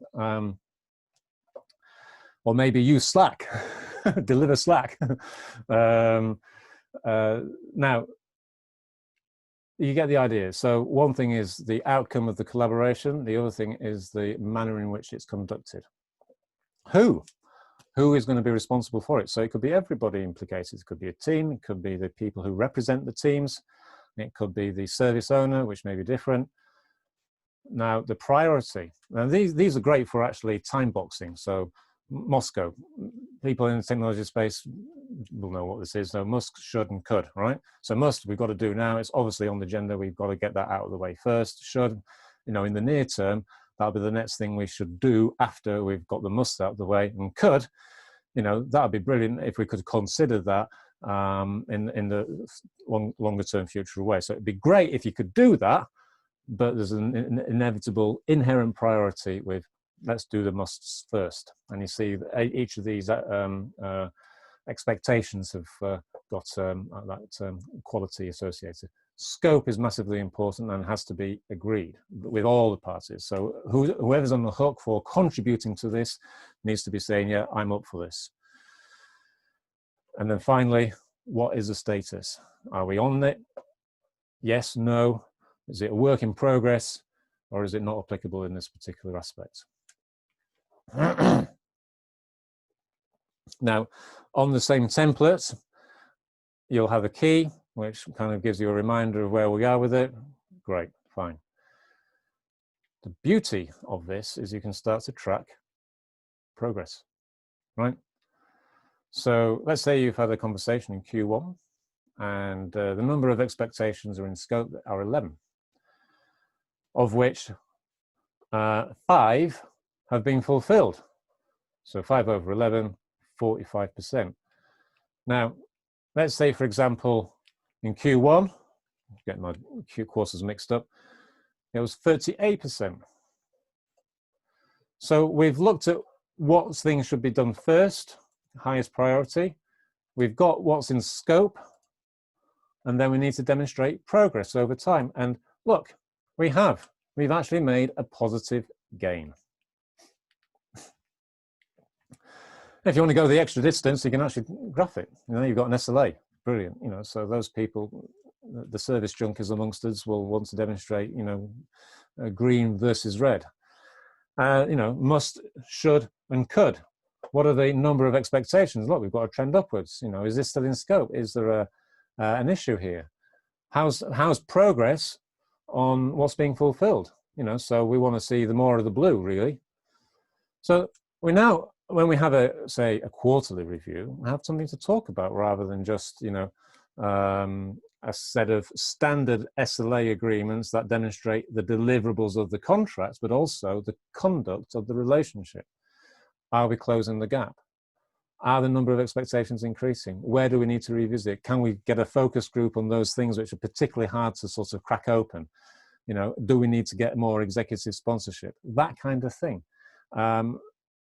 Speaker 1: Or maybe use Slack, deliver Slack. Now, you get the idea. So one thing is the outcome of the collaboration. The other thing is the manner in which it's conducted. Who is going to be responsible for it? So it could be everybody implicated. It could be a team. It could be the people who represent the teams. It could be the service owner, which may be different. Now, the priority. Now, these are great for actually time boxing. So, Moscow, people in the technology space will know what this is. So, must, should, and could, right? So, must, we've got to do now. It's obviously on the agenda. We've got to get that out of the way first. Should, you know, in the near term, that'll be the next thing we should do after we've got the must out of the way. And could, you know, that would be brilliant if we could consider that in the longer term future way. So, it'd be great if you could do that. But there's an inevitable inherent priority with let's do the musts first. And you see each of these expectations have got that quality associated. Scope is massively important and has to be agreed with all the parties. So whoever's on the hook for contributing to this needs to be saying, yeah, I'm up for this. And then finally, what is the status? Are we on it? Yes, no. Is it a work in progress, or is it not applicable in this particular aspect? Now, on the same template, you'll have a key, which kind of gives you a reminder of where we are with it. Great, fine. The beauty of this is you can start to track progress, right? So let's say you've had a conversation in Q1, and the number of expectations are in scope are 11. Of which 5 have been fulfilled. So 5 over 11, 45%. Now, let's say, for example, in Q1, getting my Q courses mixed up, it was 38%. So we've looked at what things should be done first, highest priority. We've got what's in scope, and then we need to demonstrate progress over time. And look, we've actually made a positive gain. If you want to go the extra distance, you can actually graph it. You know, you've got an SLA, brilliant. You know, so those people, the service junkies amongst us, will want to demonstrate, you know, green versus red. You know, must, should, and could. What are the number of expectations? Look, we've got a trend upwards. You know, is this still in scope? Is there an issue here? How's progress on what's being fulfilled? You know, so we want to see the more of the blue, really. So we now, when we have say a quarterly review, have something to talk about rather than just, you know, a set of standard SLA agreements that demonstrate the deliverables of the contracts, but also the conduct of the relationship. Are we closing the gap? Are the number of expectations increasing? Where do we need to revisit? Can we get a focus group on those things which are particularly hard to sort of crack open? You know, do we need to get more executive sponsorship? That kind of thing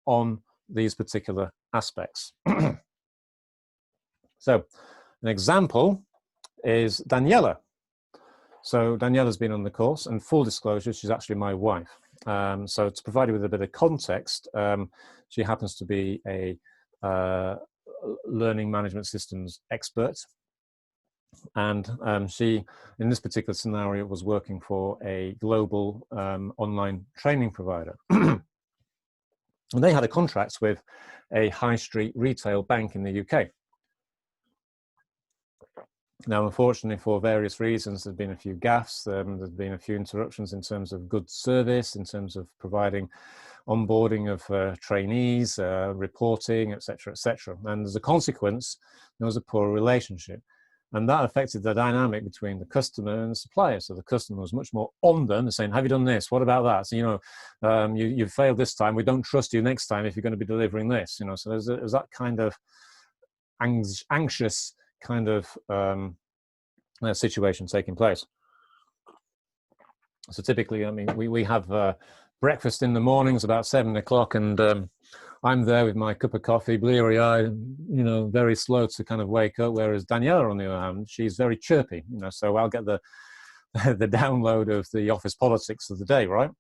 Speaker 1: on these particular aspects. So an example is Daniela. So Daniela's been on the course, and full disclosure, she's actually my wife. So to provide you with a bit of context, she happens to be a learning management systems expert. And she, in this particular scenario, was working for a global online training provider. And they had a contract with a high street retail bank in the UK. Now, unfortunately, for various reasons, there's been a few gaffes, there's been a few interruptions in terms of good service, in terms of providing onboarding of trainees, reporting, etc., etc. And as a consequence, there was a poor relationship. And that affected the dynamic between the customer and the supplier. So the customer was much more on them and saying, have you done this? What about that? So, you know, you failed this time. We don't trust you next time if you're going to be delivering this. You know, so there's that kind of anxious kind of situation taking place. So typically, I mean, we have breakfast in the mornings about 7 o'clock, and I'm there with my cup of coffee, bleary-eyed, you know, very slow to kind of wake up. Whereas Daniela, on the other hand, she's very chirpy, you know. So I'll get the download of the office politics of the day, right?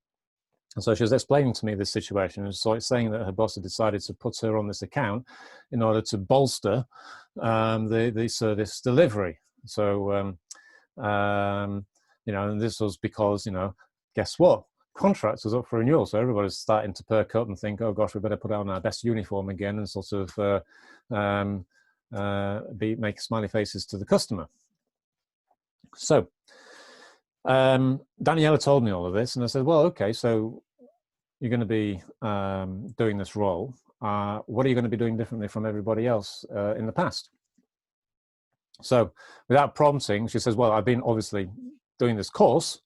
Speaker 1: And so she was explaining to me this situation, and so it's saying that her boss had decided to put her on this account in order to bolster the service delivery. So you know, and this was because, you know, guess what? Contracts was up for renewal, so everybody's starting to perk up and think, oh gosh, we better put on our best uniform again and sort of make smiley faces to the customer. So Daniela told me all of this, and I said, well, okay, so you're going to be doing this role. What are you going to be doing differently from everybody else in the past? So without prompting, she says, well, I've been obviously doing this course,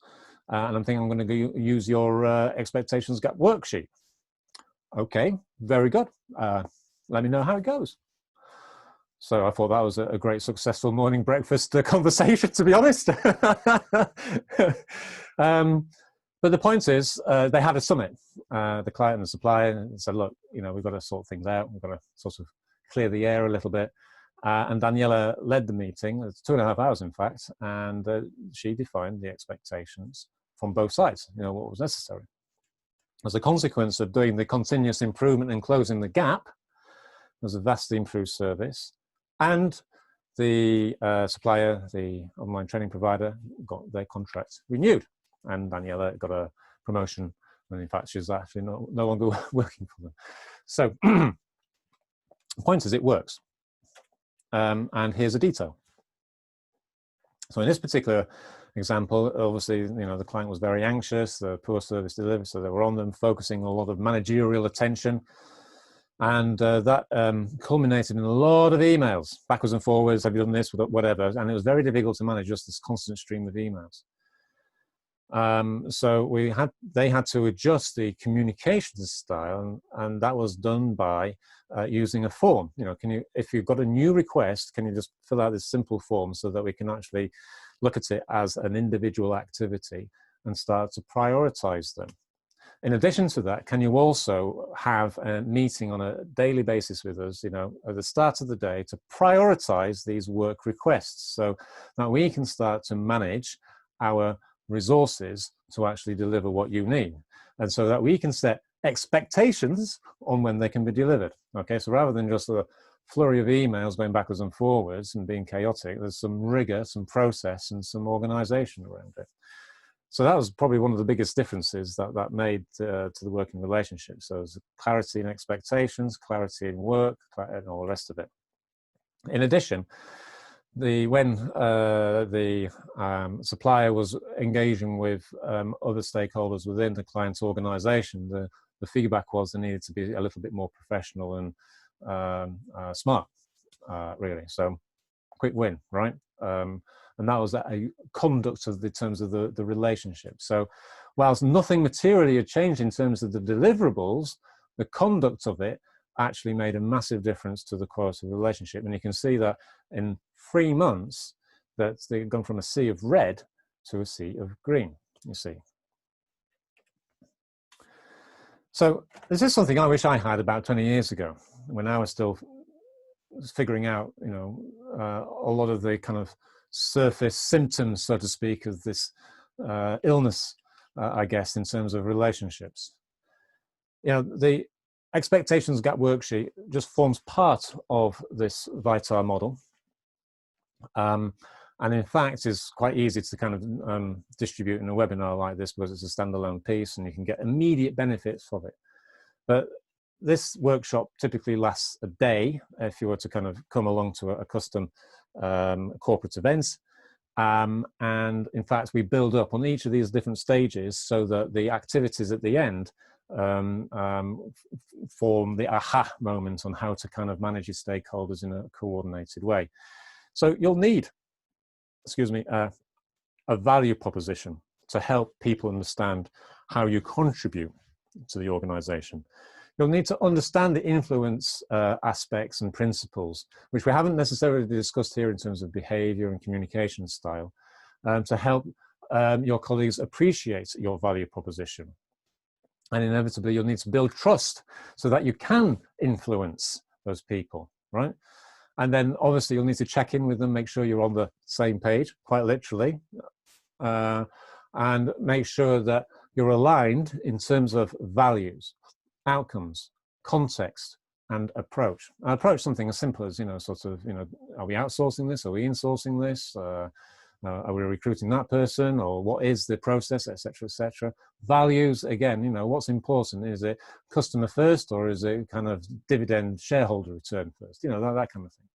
Speaker 1: and I'm thinking I'm going to use your expectations gap worksheet. Okay, very good. Let me know how it goes. So I thought that was a great successful morning breakfast conversation, to be honest. But the point is, they had a summit, the client and the supplier, and said, look, we've got to sort things out. We've got to sort of clear the air a little bit. And Daniela led the meeting. It's 2.5 hours, in fact, and she defined the expectations from both sides, what was necessary. As a consequence of doing the continuous improvement and closing the gap, there was a vastly improved service, and the supplier, the online training provider, got their contract renewed, and Daniela got a promotion, and in fact she's actually no longer working for them. So the point is, it works. And here's a detail. So in this particular example, obviously, the client was very anxious, the poor service delivery, so they were on them, focusing a lot of managerial attention. And that culminated in a lot of emails, backwards and forwards, have you done this, whatever. And it was very difficult to manage just this constant stream of emails. So they had to adjust the communication style, and that was done by using a form. If you've got a new request, can you just fill out this simple form so that we can actually look at it as an individual activity and start to prioritize them. In addition to that, can you also have a meeting on a daily basis with us, at the start of the day, to prioritize these work requests so that we can start to manage our resources to actually deliver what you need, and so that we can set expectations on when they can be delivered. Okay, so rather than just a flurry of emails going backwards and forwards and being chaotic, there's some rigor, some process, and some organization around it. So that was probably one of the biggest differences that made to the working relationship. So there's clarity in expectations, clarity in work, and all the rest of it. In addition, when the supplier was engaging with other stakeholders within the client's organization, the feedback was they needed to be a little bit more professional and smart, really. So quick win, right? And that was a conduct of the terms of the relationship. So whilst nothing materially had changed in terms of the deliverables, the conduct of it actually made a massive difference to the quality of the relationship. And you can see that in 3 months, that they've gone from a sea of red to a sea of green, you see. So this is something I wish I had about 20 years ago, when I was still figuring out, a lot of the kind of surface symptoms, so to speak, of this illness, I guess, in terms of relationships. The expectations gap worksheet just forms part of this VITAR model. And in fact, is quite easy to kind of distribute in a webinar like this, because it's a standalone piece and you can get immediate benefits from it. But this workshop typically lasts a day if you were to kind of come along to a custom corporate event. And in fact, we build up on each of these different stages so that the activities at the end form the aha moment on how to kind of manage your stakeholders in a coordinated way. So you'll need, a value proposition to help people understand how you contribute to the organization. You'll need to understand the influence aspects and principles, which we haven't necessarily discussed here in terms of behavior and communication style, to help your colleagues appreciate your value proposition. And inevitably, you'll need to build trust so that you can influence those people, right? And then obviously you'll need to check in with them, make sure you're on the same page, quite literally, and make sure that you're aligned in terms of values, outcomes, context, and approach. I approach something as simple as, are we outsourcing this? Are we insourcing this? Are we recruiting that person? Or what is the process, et cetera, et cetera. Values, again, what's important? Is it customer first, or is it kind of dividend shareholder return first? That kind of thing.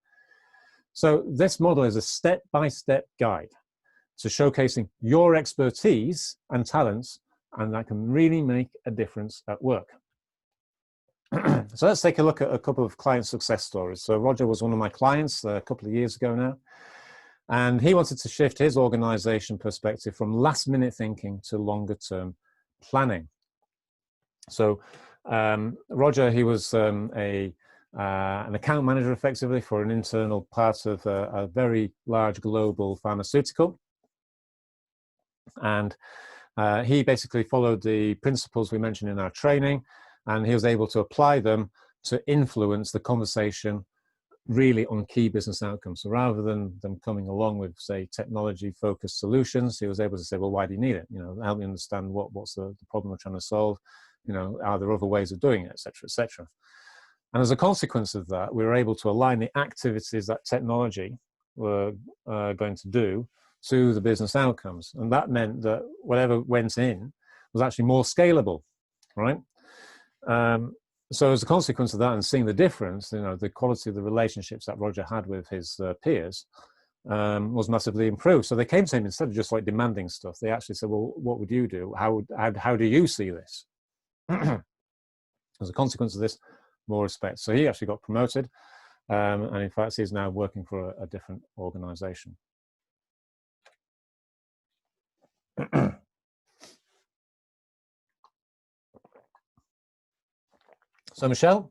Speaker 1: So this model is a step-by-step guide to showcasing your expertise and talents, and that can really make a difference at work. So let's take a look at a couple of client success stories. So Roger was one of my clients a couple of years ago now, and he wanted to shift his organization perspective from last minute thinking to longer term planning. So Roger, he was an account manager effectively for an internal part of a very large global pharmaceutical. And he basically followed the principles we mentioned in our training, and he was able to apply them to influence the conversation really on key business outcomes. So rather than them coming along with, say, technology-focused solutions, he was able to say, well, why do you need it? You know, help me understand what's the problem we're trying to solve. You know, are there other ways of doing it, et cetera, et cetera. And as a consequence of that, we were able to align the activities that technology were going to do to the business outcomes. And that meant that whatever went in was actually more scalable, right? So as a consequence of that, and seeing the difference, you know, the quality of the relationships that Roger had with his peers was massively improved. So they came to him, instead of just like demanding stuff, they actually said, well, what would you do? How do you see this? As a consequence of this, more respect. So he actually got promoted, and in fact, he's now working for a different organization. So Michelle,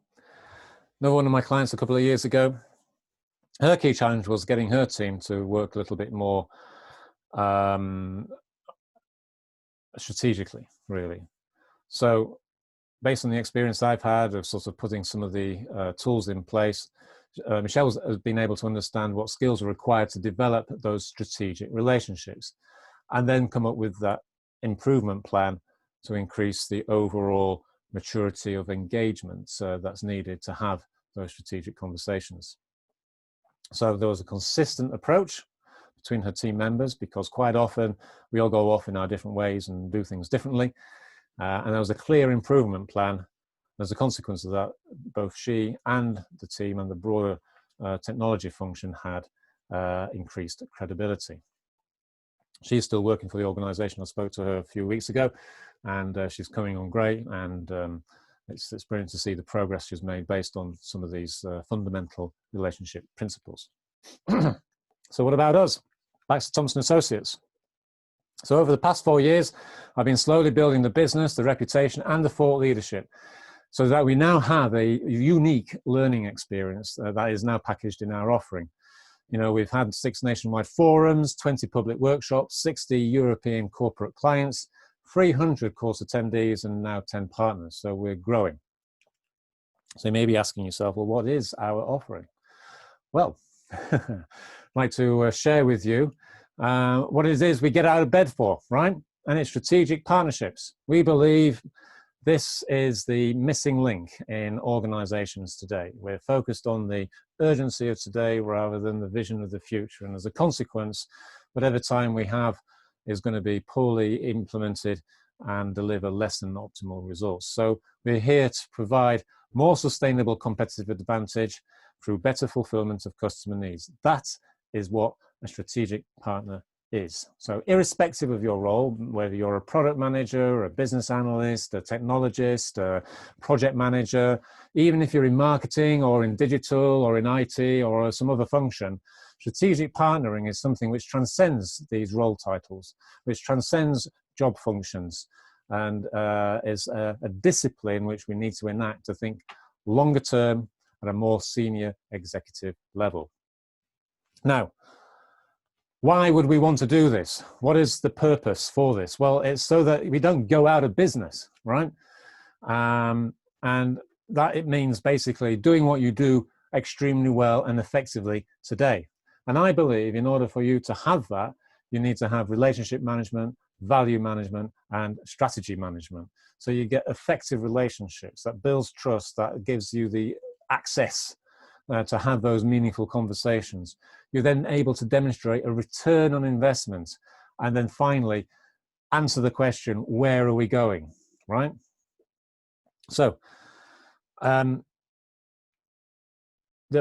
Speaker 1: another one of my clients a couple of years ago, her key challenge was getting her team to work a little bit more strategically, really. So based on the experience I've had of sort of putting some of the tools in place, Michelle has been able to understand what skills are required to develop those strategic relationships, and then come up with that improvement plan to increase the overall maturity of engagement that's needed to have those strategic conversations. So there was a consistent approach between her team members, because quite often we all go off in our different ways and do things differently. And there was a clear improvement plan. As a consequence of that, both she and the team and the broader technology function had increased credibility. She's still working for the organization. I spoke to her a few weeks ago, and she's coming on great. And it's brilliant to see the progress she's made based on some of these fundamental relationship principles. So what about us? Back to Thompson Associates. So over the past 4 years, I've been slowly building the business, the reputation, and the thought leadership, so that we now have a unique learning experience that is now packaged in our offering. You know, we've had 6 nationwide forums, 20 public workshops, 60 European corporate clients, 300 course attendees, and now 10 partners. So we're growing. So you may be asking yourself, well, what is our offering? Well, I'd like to share with you what it is we get out of bed for, right? And it's strategic partnerships. We believe this is the missing link in organizations today. We're focused on the urgency of today rather than the vision of the future. And as a consequence, whatever time we have is going to be poorly implemented and deliver less than optimal results. So we're here to provide more sustainable competitive advantage through better fulfillment of customer needs. That is what a strategic partner is. So irrespective of your role, whether you're a product manager, a business analyst, a technologist, a project manager, even if you're in marketing or in digital or in IT or some other function, strategic partnering is something which transcends these role titles, which transcends job functions, and is a discipline which we need to enact to think longer term at a more senior executive level. Now, why would we want to do this? What is the purpose for this? Well, it's so that we don't go out of business, right? And that it means basically doing what you do extremely well and effectively today. And I believe in order for you to have that, you need to have relationship management, value management, and strategy management. So you get effective relationships that builds trust, that gives you the access to have those meaningful conversations. You're then able to demonstrate a return on investment, and then finally answer the question, where are we going, right? So the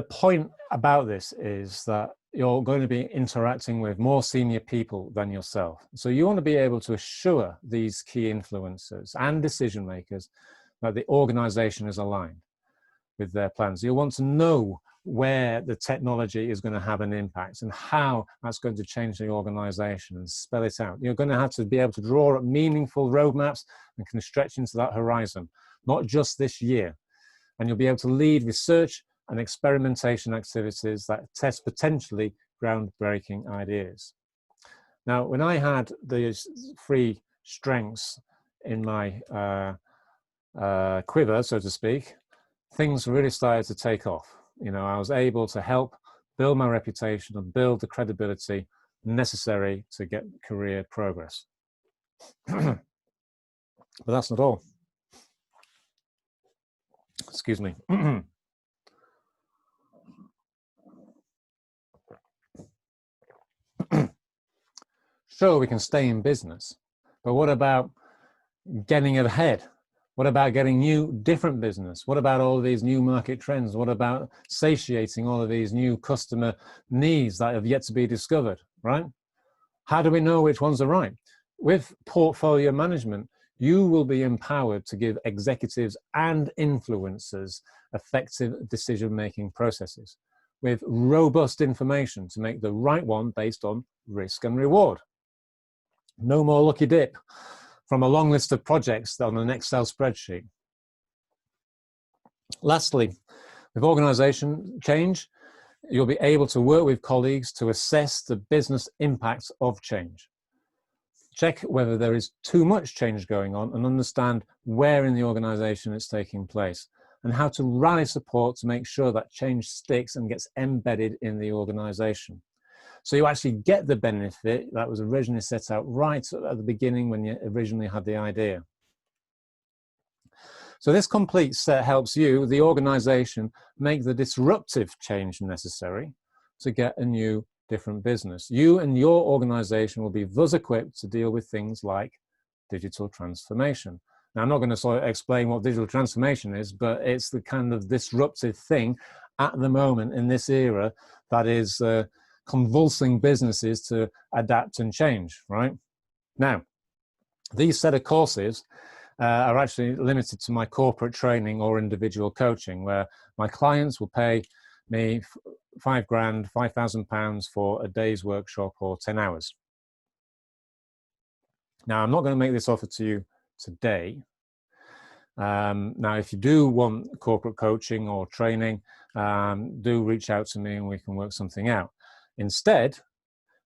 Speaker 1: point about this is that you're going to be interacting with more senior people than yourself. So you want to be able to assure these key influencers and decision makers that the organization is aligned with their plans. You'll want to know where the technology is going to have an impact and how that's going to change the organization, and spell it out. You're going to have to be able to draw up meaningful roadmaps and can stretch into that horizon, not just this year. And you'll be able to lead research and experimentation activities that test potentially groundbreaking ideas. Now, when I had these 3 strengths in my quiver, so to speak, things really started to take off. You know, I was able to help build my reputation and build the credibility necessary to get career progress. But that's not all. Excuse me. Sure, we can stay in business, but what about getting ahead? What about getting new, different business? What about all of these new market trends? What about satiating all of these new customer needs that have yet to be discovered, right? How do we know which ones are right? With portfolio management, you will be empowered to give executives and influencers effective decision-making processes with robust information to make the right one based on risk and reward. No more lucky dip from a long list of projects on an Excel spreadsheet. Lastly, with organization change, you'll be able to work with colleagues to assess the business impacts of change. Check whether there is too much change going on and understand where in the organization it's taking place, and how to rally support to make sure that change sticks and gets embedded in the organization. So you actually get the benefit that was originally set out right at the beginning when you originally had the idea. So this complete set helps you, the organization, make the disruptive change necessary to get a new, different business. You and your organization will be thus equipped to deal with things like digital transformation. Now, I'm not going to sort of explain what digital transformation is, but it's the kind of disruptive thing at the moment in this era that is convulsing businesses to adapt and change, right? Now, these set of courses are actually limited to my corporate training or individual coaching, where my clients will pay me £5,000 for a day's workshop or 10 hours. Now, I'm not going to make this offer to you today. Now, if you do want corporate coaching or training, do reach out to me and we can work something out. Instead,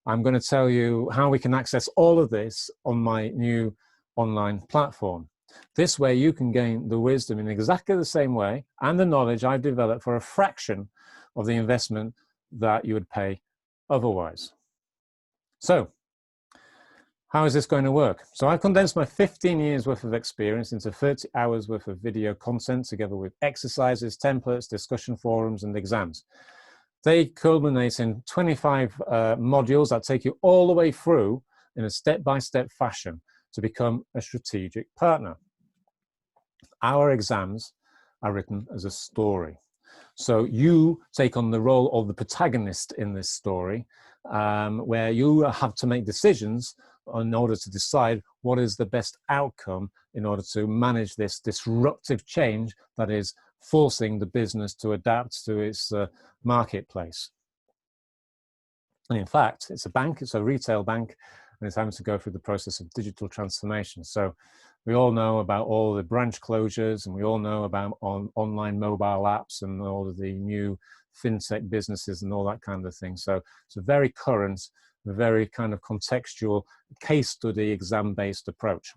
Speaker 1: I'm going to tell you how we can access all of this on my new online platform. This way you can gain the wisdom in exactly the same way and the knowledge I've developed for a fraction of the investment that you would pay otherwise. So, how is this going to work? So I've condensed my 15 years worth of experience into 30 hours worth of video content, together with exercises, templates, discussion forums, and exams. They culminate in 25 modules that take you all the way through in a step-by-step fashion to become a strategic partner. Our exams are written as a story. So you take on the role of the protagonist in this story, where you have to make decisions in order to decide what is the best outcome in order to manage this disruptive change that is forcing the business to adapt to its marketplace. And in fact, it's a bank, it's a retail bank, and it's having to go through the process of digital transformation. So we all know about all the branch closures, and we all know about online mobile apps and all of the new fintech businesses and all that kind of thing. So it's a very current, very kind of contextual, case study, exam-based approach.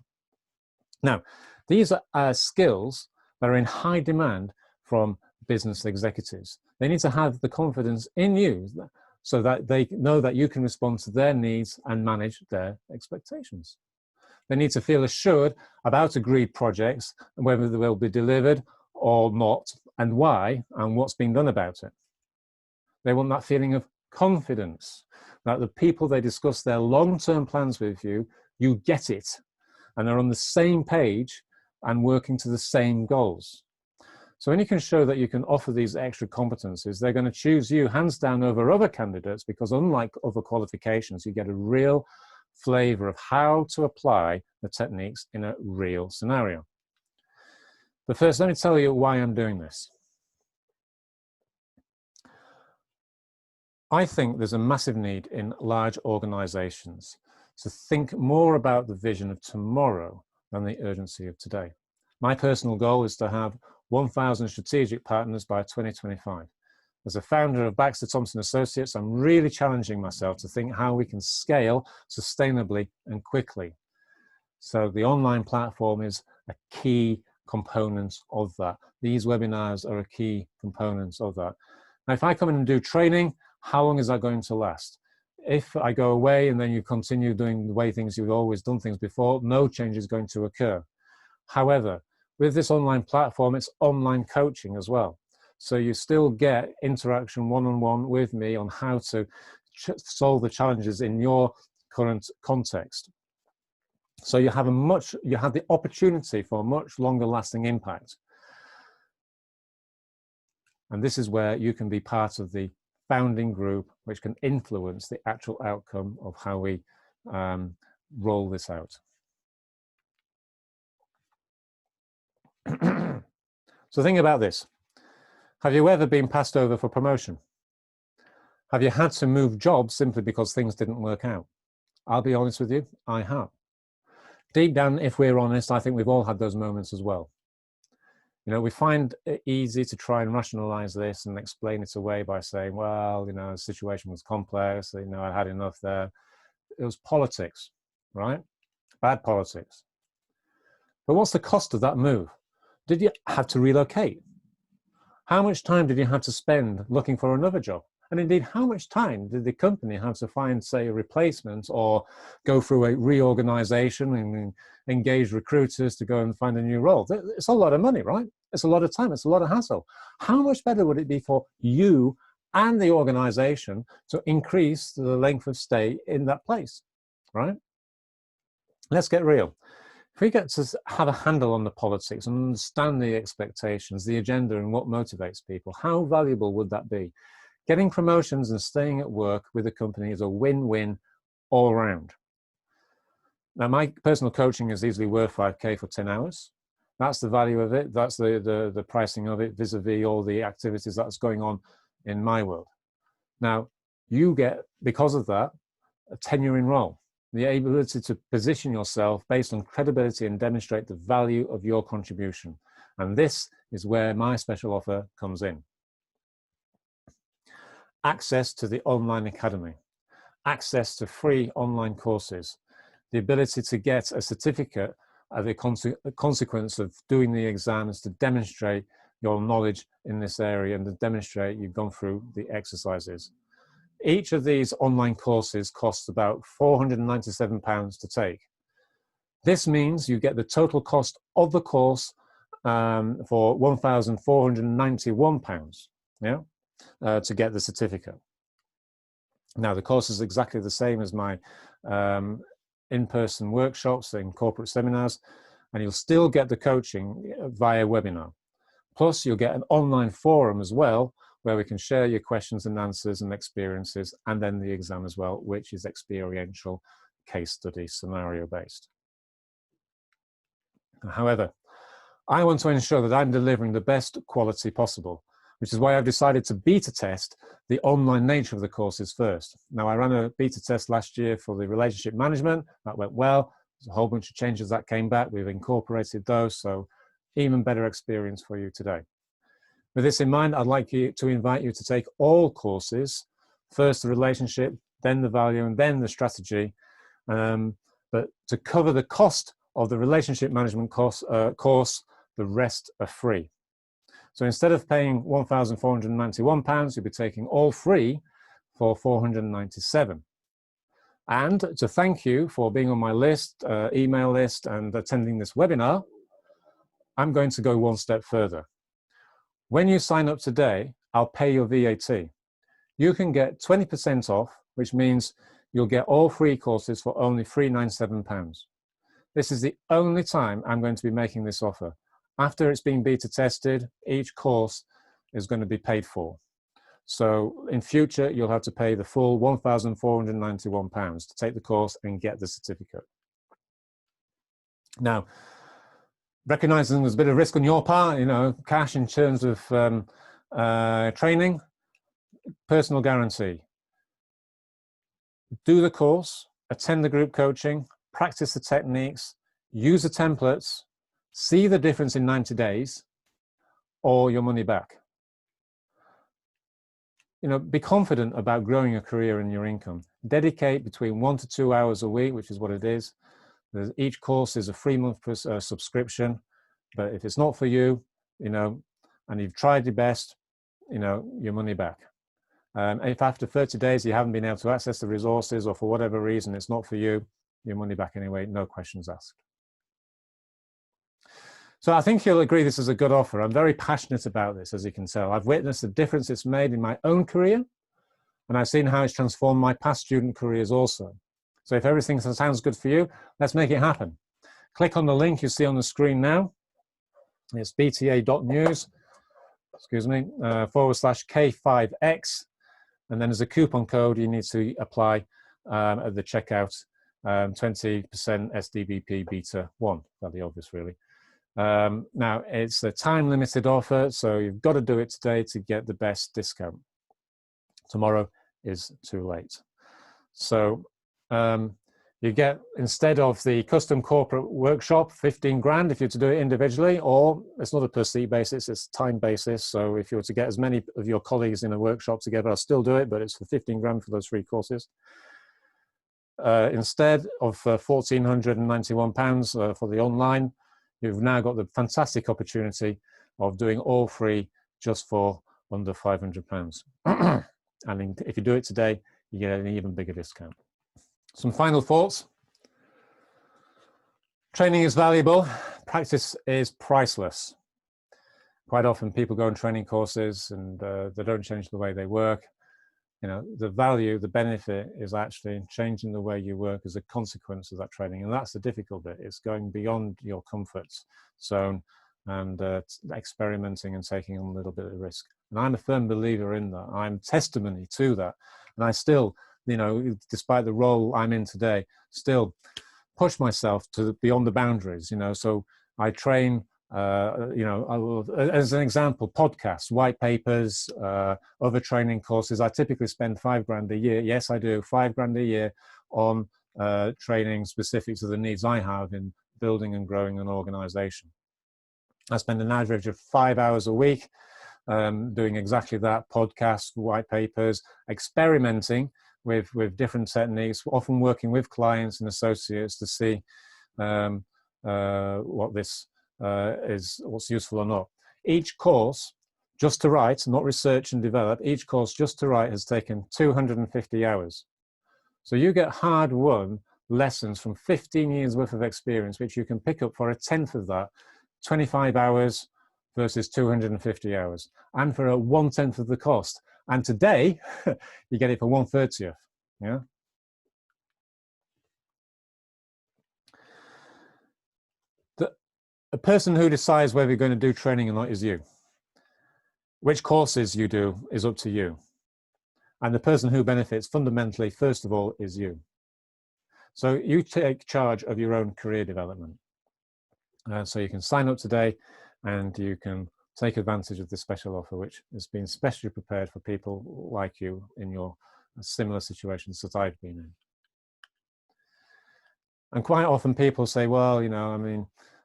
Speaker 1: Now, these are skills that are in high demand from business executives. They need to have the confidence in you so that they know that you can respond to their needs and manage their expectations. They need to feel assured about agreed projects and whether they will be delivered or not, and why, and what's being done about it. They want that feeling of confidence that the people they discuss their long-term plans with you, you get it, and they're on the same page and working to the same goals. So when you can show that you can offer these extra competencies, they're going to choose you hands down over other candidates, because unlike other qualifications, you get a real flavor of how to apply the techniques in a real scenario. But first, let me tell you why I'm doing this. I think there's a massive need in large organizations to think more about the vision of tomorrow than the urgency of today. My personal goal is to have 1,000 strategic partners by 2025. As a founder of Baxter Thompson Associates, I'm really challenging myself to think how we can scale sustainably and quickly. So the online platform is a key component of that. These webinars are a key component of that. Now, if I come in and do training, how long is that going to last? If I go away and then you continue doing the way you've always done things before, no change is going to occur. However, with this online platform, it's online coaching as well. So you still get interaction one-on-one with me on how to solve the challenges in your current context. So you have the opportunity for a much longer lasting impact. And this is where you can be part of the founding group, which can influence the actual outcome of how we roll this out. So think about this. Have you ever been passed over for promotion? Have you had to move jobs simply because things didn't work out? I'll be honest with you, I have. Deep down, if we're honest, I think we've all had those moments as well. You know, we find it easy to try and rationalize this and explain it away by saying, well, you know, the situation was complex, you know, I had enough there. It was politics, right? Bad politics. But what's the cost of that move? Did you have to relocate? How much time did you have to spend looking for another job? And indeed, how much time did the company have to find, say, a replacement or go through a reorganization and engage recruiters to go and find a new role? It's a lot of money, right? It's a lot of time. It's a lot of hassle. How much better would it be for you and the organization to increase the length of stay in that place, right? Let's get real. If we get to have a handle on the politics and understand the expectations, the agenda, and what motivates people, how valuable would that be? Getting promotions and staying at work with a company is a win-win all around. Now, my personal coaching is easily worth 5K for 10 hours. That's the value of it. That's the pricing of it vis-a-vis all the activities that's going on in my world. Now, you get, because of that, a tenure in role. The ability to position yourself based on credibility and demonstrate the value of your contribution. And this is where my special offer comes in. Access to the online academy, access to free online courses, the ability to get a certificate as a consequence of doing the exams to demonstrate your knowledge in this area and to demonstrate you've gone through the exercises. Each of these online courses costs about £497 to take. This means you get the total cost of the course for £1,491, yeah, to get the certificate. Now, the course is exactly the same as my in-person workshops and corporate seminars, and you'll still get the coaching via webinar. Plus, you'll get an online forum as well, where we can share your questions and answers and experiences, and then the exam as well, which is experiential, case study, scenario-based. However, I want to ensure that I'm delivering the best quality possible, which is why I've decided to beta test the online nature of the courses first. Now, I ran a beta test last year for the relationship management. That went well. There's a whole bunch of changes that came back. We've incorporated those, so even better experience for you today. With this in mind, I'd like to invite you to take all courses, first the relationship, then the value, and then the strategy. But to cover the cost of the relationship management course, the rest are free. So instead of paying £1,491, you'll be taking all free for £497. And to thank you for being on my list, email list, and attending this webinar, I'm going to go one step further. When you sign up today, I'll pay your VAT. You can get 20% off, which means you'll get all free courses for only £397. This is the only time I'm going to be making this offer. After it's been beta tested, each course is going to be paid for. So in future, you'll have to pay the full £1,491 to take the course and get the certificate. Now, recognizing there's a bit of risk on your part, cash in terms of training, personal guarantee. Do the course, attend the group coaching, practice the techniques, use the templates, see the difference in 90 days, or your money back. Be confident about growing your career and your income. Dedicate between 1 to 2 hours a week, which is what it is. Each course is a 3-month subscription, but if it's not for you, and you've tried your best, your money back. If after 30 days you haven't been able to access the resources, or for whatever reason it's not for you, your money back anyway, no questions asked. So I think you'll agree this is a good offer. I'm very passionate about this, as you can tell. I've witnessed the difference it's made in my own career, and I've seen how it's transformed my past student careers also. So if everything sounds good for you, let's make it happen. Click on the link you see on the screen now. It's bta.news, /K5X, and then there's a coupon code you need to apply at the checkout, 20% SDBP Beta 1, fairly obvious really. Now, it's a time-limited offer, so you've got to do it today to get the best discount. Tomorrow is too late. So you get, instead of the custom corporate workshop, 15 grand if you're to do it individually, or it's not a per seat basis, it's time basis. So if you were to get as many of your colleagues in a workshop together, I'll still do it, but it's for 15 grand for those 3 courses. Instead of £1,491 for the online, you've now got the fantastic opportunity of doing all 3 just for under £500. And if you do it today, you get an even bigger discount. Some final thoughts. Training is valuable. Practice is priceless. Quite often people go on training courses and they don't change the way they work. The value, the benefit is actually changing the way you work as a consequence of that training. And that's the difficult bit. It's going beyond your comfort zone and experimenting and taking on a little bit of risk. And I'm a firm believer in that. I'm testimony to that. And I still, despite the role I'm in today, still push myself to beyond the boundaries, So I train, as an example, podcasts, white papers, other training courses. I typically spend £5 grand a year. Yes, I do, £5 grand a year on training specific to the needs I have in building and growing an organization. I spend an average of 5 hours a week doing exactly that: podcasts, white papers, experimenting with different techniques, often working with clients and associates to see what's useful or not. Each course, just to write, not research and develop, each course just to write has taken 250 hours. So you get hard-won lessons from 15 years worth of experience, which you can pick up for 1/10 of that, 25 hours versus 250 hours, and for 1/10 of the cost. And today, you get it for 1/30. Yeah. The person who decides whether you're going to do training or not is you. Which courses you do is up to you. And the person who benefits fundamentally, first of all, is you. So you take charge of your own career development. So you can sign up today and you can take advantage of this special offer, which has been specially prepared for people like you in your similar situations that I've been in. And quite often people say, well,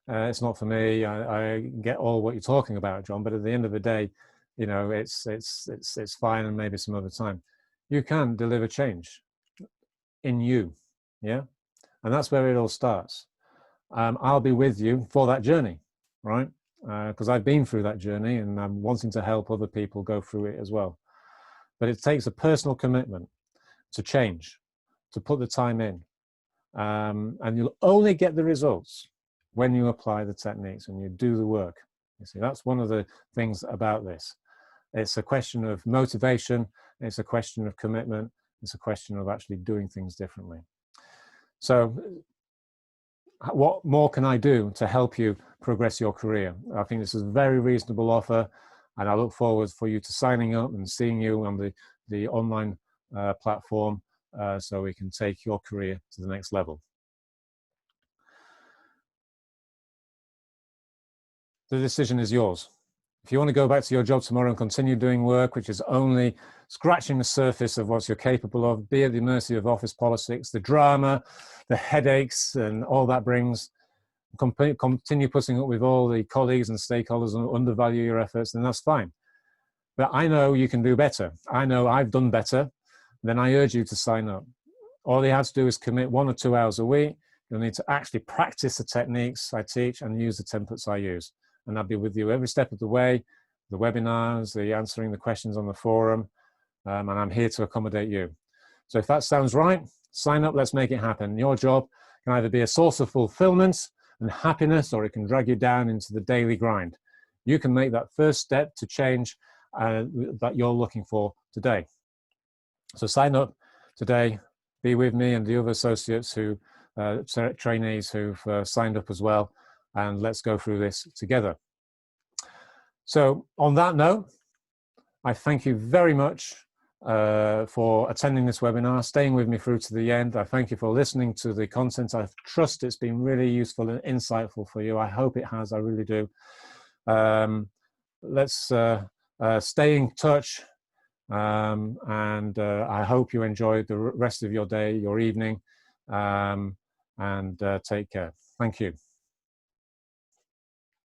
Speaker 1: it's not for me. I get all what you're talking about, John, but at the end of the day, it's fine, and maybe some other time. You can deliver change in you, yeah? And that's where it all starts. I'll be with you for that journey, right? Because I've been through that journey and I'm wanting to help other people go through it as well. But it takes a personal commitment to change, to put the time in. And you'll only get the results when you apply the techniques and you do the work. You see, that's one of the things about this. It's a question of motivation. It's a question of commitment. It's a question of actually doing things differently. So what more can I do to help you progress your career? I think this is a very reasonable offer, and I look forward for you to signing up and seeing you on the online platform so we can take your career to the next level. The decision is yours. If you want to go back to your job tomorrow and continue doing work which is only scratching the surface of what you're capable of, be at the mercy of office politics, the drama, the headaches, and all that brings, continue putting up with all the colleagues and stakeholders and undervalue your efforts, then that's fine. But I know you can do better. I know I've done better. Then I urge you to sign up. All you have to do is commit 1 or 2 hours a week. You'll need to actually practice the techniques I teach and use the templates I use. And I'll be with you every step of the way, the webinars, the answering the questions on the forum, and I'm here to accommodate you. So if that sounds right, sign up, let's make it happen. Your job can either be a source of fulfillment and happiness, or it can drag you down into the daily grind. You can make that first step to change that you're looking for today. So sign up today, be with me and the other associates who, trainees who've signed up as well, and let's go through this together. So on that note, I thank you very much for attending this webinar, staying with me through to the end. I thank you for listening to the content. I trust it's been really useful and insightful for you. I hope it has, I really do. Let's stay in touch, and I hope you enjoy the rest of your day, your evening, and take care. Thank you.